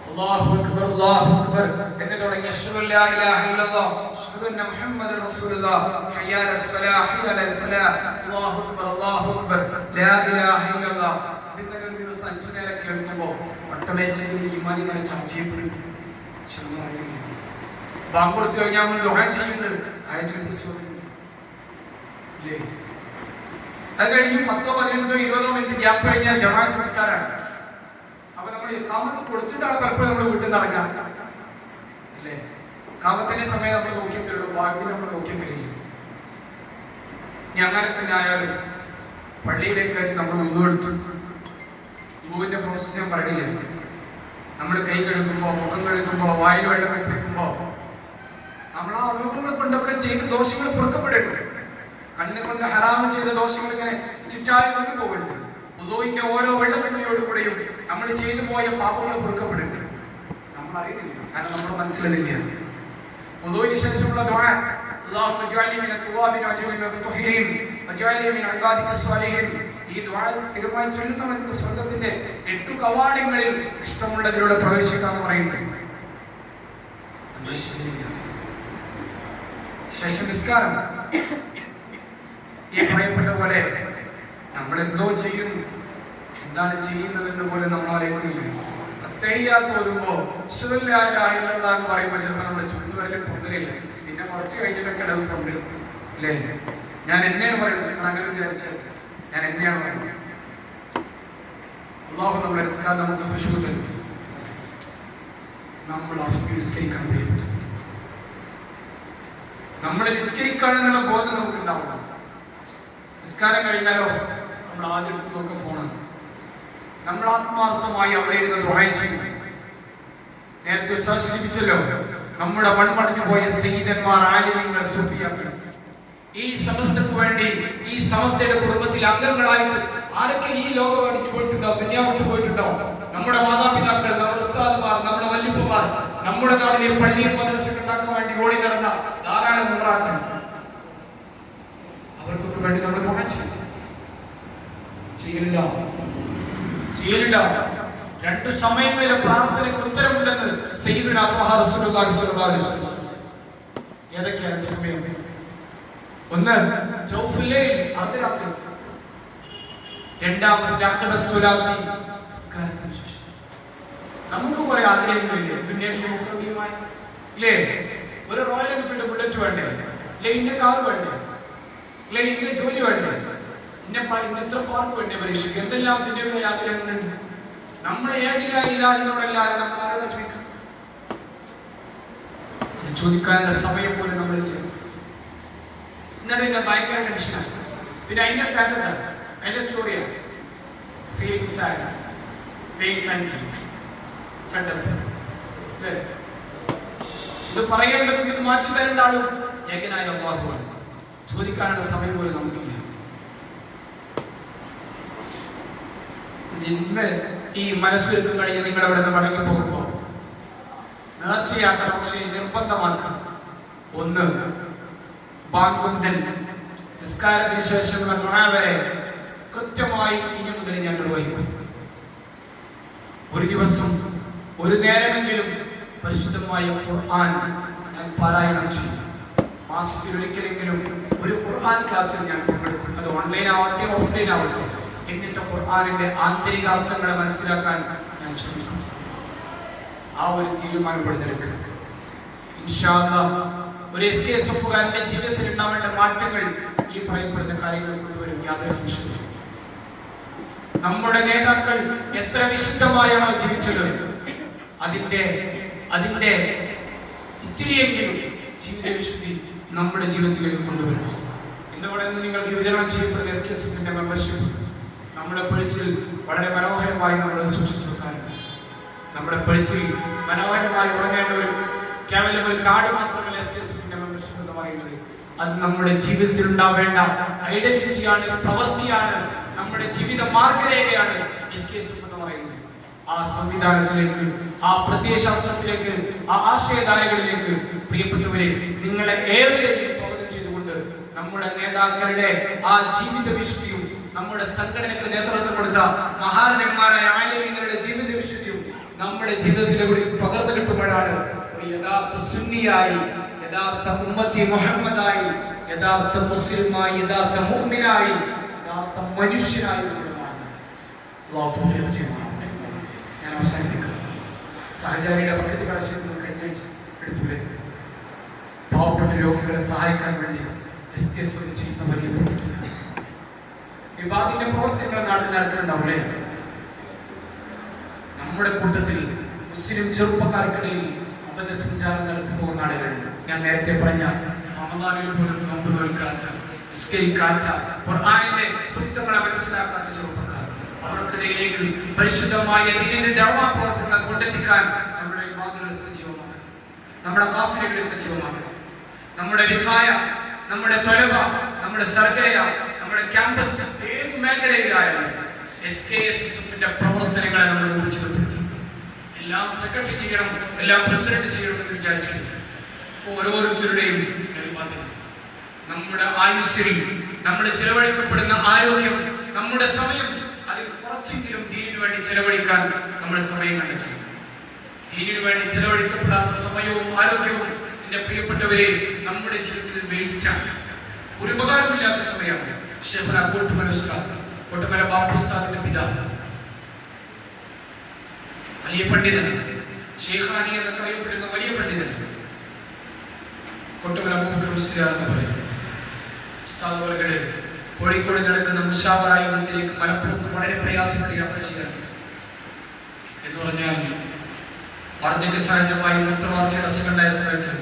അല്ലാഹു അക്ബർ അല്ലാഹു അക്ബർ എന്ന് തുടങ്ങി അശ്ഹദു അല്ലാ ഇലാഹ ഇല്ലല്ലാഹ് അശ്ഹദു അന്ന മുഹമ്മദൻ റസൂലുള്ളാഹ് ഹയ്യ അലൽ സ്വലാഹ് ഹയ്യ അലൽ ഫലാഹ് അല്ലാഹു അക്ബർ ലാ ഇലാഹ ഇല്ലല്ലാഹ് ഇങ്ങനെ ഒരു ദിവസം 5 നേരം കേൾക്കുമ്പോൾ ഓട്ടോമാറ്റിക്കലി ഈമാൻ ഇങ്ങനെ ചാർജ് ചെയ്യപ്പെടും. ബാങ്ക് കൊടുത്തു കഴിഞ്ഞാൽ നമ്മൾ ദുആ ചെയ്യുന്നത് ആയത്തുൽ കുർസി ഇല്ലേ? അത് കഴിഞ്ഞ് 10, 15, 20 മിനിറ്റ് ഗ്യാപ്പ് കഴിഞ്ഞാൽ ജമാഅത്ത് നിസ്കാരമാണ്. അപ്പൊ നമ്മൾ ഇഖാമത്ത് കൊടുത്തിട്ടാണ് പലപ്പോഴും നമ്മൾ വീട്ടിൽ നിന്ന് ഇറങ്ങാൻ അല്ലേ? ഇഖാമത്തിന്റെ സമയം നമ്മൾ നോക്കിത്തരുള്ളൂ, ബാക്കി നമ്മൾ നോക്കിത്തരില്ല. ഇനി അങ്ങനെ തന്നെ ആയാലും പള്ളിയിലേക്ക് വെച്ച് നമ്മൾ വുളു എടുത്തു. വുളുവിന്റെ പ്രോസസ് ഞാൻ പറയില്ലേ? നമ്മൾ കൈ കഴുകുമ്പോ, മുഖം കഴുകുമ്പോ, വായിൽ വെള്ളം വെപ്പിക്കുമ്പോ നമ്മൾ ആ അവയവങ്ങൾ കൊണ്ടൊക്കെ ചെയ്ത ദോഷങ്ങൾ പൊറുക്കപ്പെടേണ്ടത്. കണ്ണ് കൊണ്ട് ഹറാമ് ചെയ്ത ദോഷങ്ങൾ ഇങ്ങനെ ചുറ്റായി കൊണ്ടു പോകുന്നുണ്ട്. വുളുവിന്റെ ഓരോ വെള്ളത്തുള്ളിയോടുകൂടെയും നമ്മൾ ചെയ്തു പോയ പാപങ്ങൾ പൊറുക്കപ്പെടുന്നുണ്ട്. നമ്മൾ അറിയുന്നില്ല, കാരണം നമ്മുടെ മനസ്സിലതില്ല. വുളുവിന് ശേഷമുള്ള ദുആ അല്ലാഹുമ്മ ജഅൽനി മിനൽ തവ്വാബിൻ വജഅൽനി മിനൽ മുതഹഹിരീൻ വജഅൽനി മിൻ ഇബാദിക്കസ് സ്വാലിഹീൻ. ഈ ദുആ സ്ഥിരമായി ചൊല്ലുന്നവർക്ക് സ്വർഗ്ഗത്തിന്റെ 8 കവാടങ്ങളിൽ ഇഷ്ടമുള്ളതിലൂടെ പ്രവേശിക്കാമെന്ന് പറയുന്നുണ്ട്. ശേഷം നിസ്കാരം ഈ പറയപ്പെട്ട പോലെ നമ്മൾ എന്തോ ചെയ്യുന്നു, എന്താണ് ചെയ്യുന്നതെന്ന് പോലും നമ്മൾ ആലോചിക്കുന്നില്ല. അത്തഹിയ്യാത്ത് ഓതുമ്പോ അശ്ഹദു അല്ലാ ഇലാഹ ഇല്ലല്ലാഹ് എന്ന് പറയുമ്പോൾ ചിലപ്പോൾ നമ്മുടെ ചുണ്ടുവരലിൽ പൊന്തലില്ല. പിന്നെ കുറച്ച് കഴിഞ്ഞിട്ടൊക്കെ ഇടവ് പൊന്തലും അല്ലേ? ഞാൻ എന്നെയാണ് പറയുന്നത്, നിങ്ങൾ അങ്ങനെ വിചാരിച്ചാൽ ഞാൻ എന്നെയാണ് പറയുന്നത്. അല്ലാഹു നമ്മുടെ നിസ്കാരം നമുക്ക് ഖുശൂ തരും. നമ്മൾ അറിഞ്ഞു നിസ്കരിക്കണം. പ്രിയപ്പെട്ട നമ്മൾ നിസ്കരിക്കാണെന്നുള്ള ബോധം നമുക്ക് ഉണ്ടാവണം. നിസ്കാരം കഴിഞ്ഞാലോ നമ്മൾ ആദ്യം എടുത്ത് നോക്കുക ഫോണാണ്. നമ്മൾ ആത്മാർത്ഥമായി അവിടെ ഇരുന്ന് ദുആ ചെയ്യും. നേരത്തെ ഉസ്താദ് സൂചിപ്പിച്ചല്ലോ, നമ്മുടെ മൺമടഞ്ഞു പോയ സയ്യിദന്മാർ, ആലിമീങ്ങൾ, സൂഫിയാക്കൾ ഈ സമസ്തക്ക് വേണ്ടി, ഈ സമസ്തയുടെ കുടുംബത്തിൽ അംഗങ്ങളായിട്ട് ആരൊക്കെ ഈ ലോകം അടിഞ്ഞു പോയിട്ടുണ്ടോ, ദുനിയാവ് വിട്ടു പോയിട്ടുണ്ടോ? നമ്മുടെ മാതാപിതാക്കൾ, നമ്മുടെ ഉസ്താദുമാർ, നമ്മുടെ വല്യപ്പന്മാർ, നമ്മുടെ നാടിനെ പള്ളിയും മദ്രസയും ഉണ്ടാക്കാൻ വേണ്ടി ഓടി നടന്ന ധാരാളം ഉമ്രാക്കൾ, അവർക്കൊക്കെ വേണ്ടി നമ്മൾ ദുആ ചെയ്യലില്ല. 2 സമയങ്ങളിലെ പ്രാർത്ഥനയ്ക്ക് ഉത്തരമുണ്ടെന്ന് സയ്യിദുനാ ത്വഹാ റസൂലുള്ളാഹി സ്വല്ലല്ലാഹു അലൈഹി വസല്ലം. ഏതൊക്കെയാണ് 2 സമയം? ഒന്ന് ജൗഫുൽ ലൈൽ, അർദ്ധരാത്രി. രണ്ടാമത്തെ അഖബസ് സ്വലാത്തി, നിസ്കാരത്തിന് ശേഷം. നമുക്ക് കുറെ ആഗ്രഹങ്ങളില്ലേ ദുനിയാവിയും ഉഖ്റവിയുമായി ഇല്ലേ? ഒരു റോയൽ എൻഫീൽഡ് ബുള്ളറ്റ് വേണ്ടേ? ഇല്ലേ ഇന്ന കാർ വേണ്ടേ? ഇല്ലേ ഇന്ന ജോലി വേണ്ടേ? ഇന്നത്ര പാർക്ക് വേണ്ടേ? പരീക്ഷയ്ക്ക് എന്തെല്ലാം ദുനിയാവിയായ ആഗ്രഹങ്ങളുണ്ട്. നമ്മൾ ഏതിനോടല്ലാതെ നമ്മൾ ആരോടാ ചോദിക്കും? അത് ചോദിക്കാനുള്ള സമയം പോലും നമ്മളില്ല. എന്നിട്ട് പിന്നെ ഭയങ്കര ടെൻഷനാണ്. പിന്നെ അതിന്റെ സ്റ്റാറ്റസാണ്, അതിന്റെ സ്റ്റോറിയാണ്. Feeling sad, being tension, fed up. ഇത് പറയേണ്ടതും ഇത് മാറ്റി തരേണ്ട ആളും ഏകനായ അല്ലാഹുവാണ്. ചോദിക്കാനുള്ള സമയം പോലും നമുക്കില്ല. ഇന്ന് ഈ മനസ്സൊരുക്കം കഴിഞ്ഞ് നിങ്ങൾ അവിടെ നിന്ന് മടങ്ങി പോകുമ്പോൾ നേർച്ചയാക്കണം, പക്ഷേ നിർബന്ധമാക്കുക. ഒന്ന്, ബാങ്ക് മുതൽ നിസ്കാരത്തിന് ശേഷമുള്ള ദുആ വരെ കൃത്യമായി ഇനി മുതൽ ഞാൻ നിർവഹിക്കും. ഒരു ദിവസം ഒരു നേരമെങ്കിലും പരിശുദ്ധമായ ഖുർആൻ ഞാൻ പാരായണം ചെയ്യും. മാസത്തിൽ ഒരിക്കലെങ്കിലും ഒരു ഖുർആൻ ക്ലാസ്സിൽ ഞാൻ പങ്കെടുക്കും. അത് ഓൺലൈൻ ആവട്ടെ ഓഫ്ലൈൻ ആവട്ടെ. എന്നിട്ട് ഖുർആനിന്റെ ആന്തരിക അർത്ഥങ്ങളെ മനസ്സിലാക്കാൻ ഞാൻ ശ്രമിക്കും. ആ ഒരു തീരുമാനപ്പെടുന്നെടുക്കുക. ഇൻഷാ അല്ലാഹ് ഒരു എസ്കെഎസ്എഫുകാരന്റെ ജീവിതത്തിൽ ഉണ്ടാവേണ്ട മാറ്റങ്ങൾ ഈ പറയപ്പെടുന്ന കാര്യങ്ങൾ കൊണ്ടുവരും, യാതൊരു സംശയവും. നമ്മുടെ നേതാക്കൾ എത്ര വിശുദ്ധമായാണോ ജീവിച്ചത്, അതിന്റെ ഇത്തിരിയെങ്കിലും ജീവിത വിശുദ്ധി നമ്മുടെ ജീവിതത്തിലേക്ക് കൊണ്ടുവരും. ഇന്നിവിടെ നിന്ന് നിങ്ങൾക്ക് വിതരണം ചെയ്യപ്പെടുന്ന എസ്കെഎസ്എഫിന്റെ മെമ്പർഷിപ്പ് നമ്മുടെ പേഴ്സിൽ വളരെ മനോഹരമായി നമ്മൾ സൂക്ഷിച്ചു വെക്കാറുണ്ട്. നമ്മുടെ പേഴ്സിൽ മനോഹരമായി ഉറങ്ങേണ്ട കേവലം ഒരു കാർഡ് മാത്രമല്ല എസ്കെഎസ്എഫിന്റെ മെമ്പർഷിപ്പ് എന്ന് പറയുന്നത്. അത് നമ്മുടെ ജീവിതത്തിൽ ഉണ്ടാവേണ്ട ഐഡന്റിറ്റിയാണ്, പ്രവൃത്തിയാണ്, നമ്മുടെ ജീവിത മാർഗരേഖയാണ് എസ്കെഎസ്എഫ് എന്ന് പറയുന്നത്. ആ സംവിധാനത്തിലേക്ക്, ആ പ്രത്യയശാസ്ത്രത്തിലേക്ക്, ആ ആശയധാരകളിലേക്ക് പ്രിയപ്പെട്ടവരെ നിങ്ങളെ ഏവരെയും സ്വാഗതം ചെയ്തുകൊണ്ട് നമ്മുടെ നേതാക്കളുടെ ആ ജീവിത വിശുദ്ധിയും നമ്മുടെ സംഘടനയ്ക്ക് നേതൃത്വം കൊടുത്ത മഹാരഥന്മാരായ ആലിമീങ്ങളുടെ ജീവിത വിശുദ്ധിയും നമ്മുടെ ജീവിതത്തിലൂടെ പകർന്നു കിട്ടുമ്പോഴാണ് ഒരു യഥാർത്ഥ സുന്നിയായി, യഥാർത്ഥ ഉമ്മത്തി മുഹമ്മദായി, യഥാർത്ഥ മുസ്ലിമായി, യഥാർത്ഥ മുഅ്മിനായി, യഥാർത്ഥ മനുഷ്യനായി നമ്മൾ മാറുന്നത്. അല്ലാഹു തൗഫീഖ് ചെയ്യട്ടെ. ഞാൻ അവസാനിപ്പിക്കുന്നു. സഹചാരിയുടെ പക്കത്ത് കളശത്തിൽ കഴിഞ്ഞ എടുത്തില്ലേ, പാവപ്പെട്ട രോഗികളെ സഹായിക്കാൻ വേണ്ടി എസ്കെഎസ്എഫ് ചെയ്യുന്ന വലിയ പ്രവർത്തനം. വിവാദിന്റെ പ്രവർത്തനങ്ങൾ നാട്ടിൽ നടക്കുന്നുണ്ടാവില്ലേ? നമ്മുടെ കൂട്ടത്തിൽ മുസ്ലിം ചെറുപ്പക്കാർക്കിടയിൽ അബദ്ധസഞ്ചാരം നടത്തി പോകുന്ന ആളുകളുണ്ട്. ഞാൻ നേരത്തെ പറഞ്ഞ റമദാനിൽ പോലും നോമ്പ് നോൽക്കാത്ത, നിസ്കരിക്കാത്ത, ഖുർആനിന്റെ സൂക്തങ്ങളെ മനസ്സിലാക്കാത്ത ചെറുപ്പക്കാർ, അവർക്കിടയിലേക്ക് പരിശുദ്ധമായ ദീനിന്റെ ദഅവ പ്രവർത്തനങ്ങൾ കൊണ്ടെത്തിക്കാൻ നമ്മുടെ വിവാദങ്ങൾ സജീവമാകണം, നമ്മുടെ ഖാഫിലകൾ സജീവമാകണം. നമ്മുടെ വിഖായ, നമ്മുടെ തൊലവ, നമ്മുടെ സർഗയ, നമ്മുടെ ക്യാമ്പസ് ഏത് മേഖലയിലായാലും എസ്കെഎസ്എഫിന്റെ പ്രവർത്തനങ്ങളെ നമ്മൾ ഊർജിതപ്പെടുത്തി. എല്ലാം സെക്രട്ടറി ചെയ്യണം, എല്ലാം പ്രസിഡന്റ് ചെയ്യണം എന്ന് വിചാരിച്ചിട്ട് ഓരോരുത്തരുടെയും നമ്മുടെ ആയുസ്സിൽ നമ്മൾ ചിലവഴിക്കപ്പെടുന്ന ആരോഗ്യം, നമ്മുടെ സമയം, അതിൽ കുറച്ചെങ്കിലും ദീനിനു വേണ്ടി ചിലവഴിക്കാൻ നമ്മൾ സമയം കണ്ടെത്തണം. ദീനിനു വേണ്ടി ചിലവഴിക്കപ്പെടാത്ത സമയവും ആരോഗ്യവും എന്റെ പ്രിയപ്പെട്ടവരെ നമ്മുടെ ജീവിതത്തിൽ വേസ്റ്റാണ്, ഒരു ഉപകാരമില്ലാത്ത സമയമാണ്. ഷെയ്ഖുനാ കോട്ടുമല ഉസ്താദ്, കോട്ടുമല ബാപ്പു ഉസ്താദിന്റെ പിതാവ്, വലിയ പണ്ഡിതനാണ്, ഷെയ്ഖാനി എന്നൊക്കെ അറിയപ്പെടുന്ന വലിയ പണ്ഡിതനാണ്. കോട്ടുമല അബൂബക്കർ മുസ്ലിയാർ എന്ന് പറയും. ഉസ്താദ് അവരുടെ കോഴിക്കോട് നടക്കുന്ന മുശാവറ യോഗത്തിലേക്ക് മലപ്പുറത്ത് വളരെ പ്രയാസപ്പെട്ട് യാത്ര ചെയ്യാറുണ്ട്. എന്ന് പറഞ്ഞാൽ വാർദ്ധക്യ സഹജമായി മൂത്രവാർച്ചയുടെ അസുഖമുണ്ടായ സമയത്ത്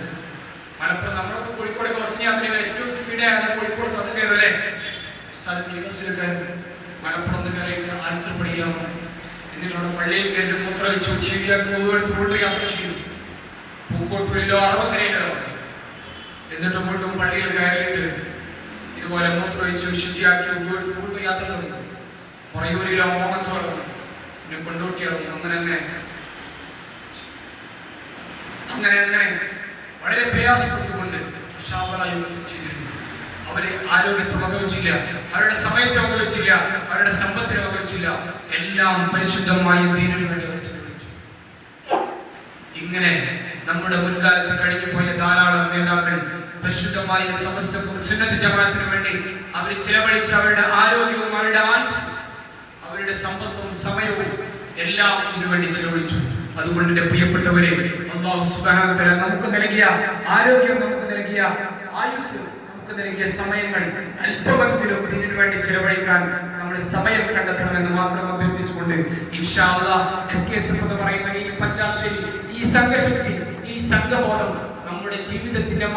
മലപ്പുറം, നമ്മളൊക്കെ കോഴിക്കോടൊക്കെ വസനിയാതിന് ഏറ്റവും സ്പീഡാണ് കോഴിക്കോട് അത് കയറല്ലേ. ബസ്സിലൊക്കെ മലപ്പുറം കയറിയിട്ട് ആലത്തൂർപ്പടിയിലാവും. എന്നിട്ടവിടെ പള്ളിയിൽ കയറി മൂത്രം വെച്ച് ശരിയാക്കി എടുത്ത് വീണ്ടും യാത്ര ചെയ്തു. പൂക്കോട്ടൂരിലോ അറവക്കരയിലോ എന്നിട്ട് വീണ്ടും പള്ളിയിൽ കയറിയിട്ട് ഇതുപോലെ മൂത്രം വെച്ച് ശുചിയാക്കി എടുത്ത് വീണ്ടും യാത്ര തുടങ്ങി. മറയൂരിലോ മോഹത്തോളം പിന്നെ കൊണ്ടോട്ടിയിറങ്ങും. അങ്ങനെ വളരെ പ്രയാസപ്പെട്ടുകൊണ്ട് മുശാവറ യോഗത്തിൽ ചെയ്തിരുന്നു. അവരെ ആരോഗ്യത്തെ വകവെച്ചില്ല, അവരുടെ സമയത്തെ വകവെച്ചില്ല, അവരുടെ സമ്പത്തിനെ വകവെച്ചില്ല, എല്ലാം പരിശുദ്ധമായ ദീനിനു വേണ്ടി അവർ ചെലവഴിച്ചു. ഇങ്ങനെ നമ്മുടെ മുൻകാലത്ത് കഴിഞ്ഞു പോയ ധാരാളം നേതാക്കൾ പരിശുദ്ധമായ സമസ്തക്കും സുന്നത്ത് ജമാഅത്തിനു വേണ്ടി അവർ ചിലവഴിച്ച അവരുടെ ആരോഗ്യവും അവരുടെ ആയുസ്സും അവരുടെ സമ്പത്തും സമയവും എല്ലാം ഇതിനു വേണ്ടി ചിലവഴിച്ചു. അതുകൊണ്ട് എന്റെ പ്രിയപ്പെട്ടവരെ, അല്ലാഹു സുബ്ഹാനഹു വ തആല നമുക്ക് നൽകിയ ആരോഗ്യം, നമുക്ക് നൽകിയ ആയുസ്, നമുക്ക് നൽകിയ സമയങ്ങൾ അല്പമെങ്കിലും ദീനിനു വേണ്ടി ചിലവഴിക്കാൻ നമ്മൾ സമയം കണ്ടെത്തണമെന്ന് മാത്രം അഭ്യർത്ഥിച്ചുകൊണ്ട് ഇൻഷാ അല്ലാഹ് എസ്കെഎസ്എഫ് എന്ന് പറയുന്ന ഈ പഞ്ചാക്ഷരി, ഈ സംഘശക്തി, ഈ സംഘബോധം നമ്മുടെ ജീവിതത്തിന്റെ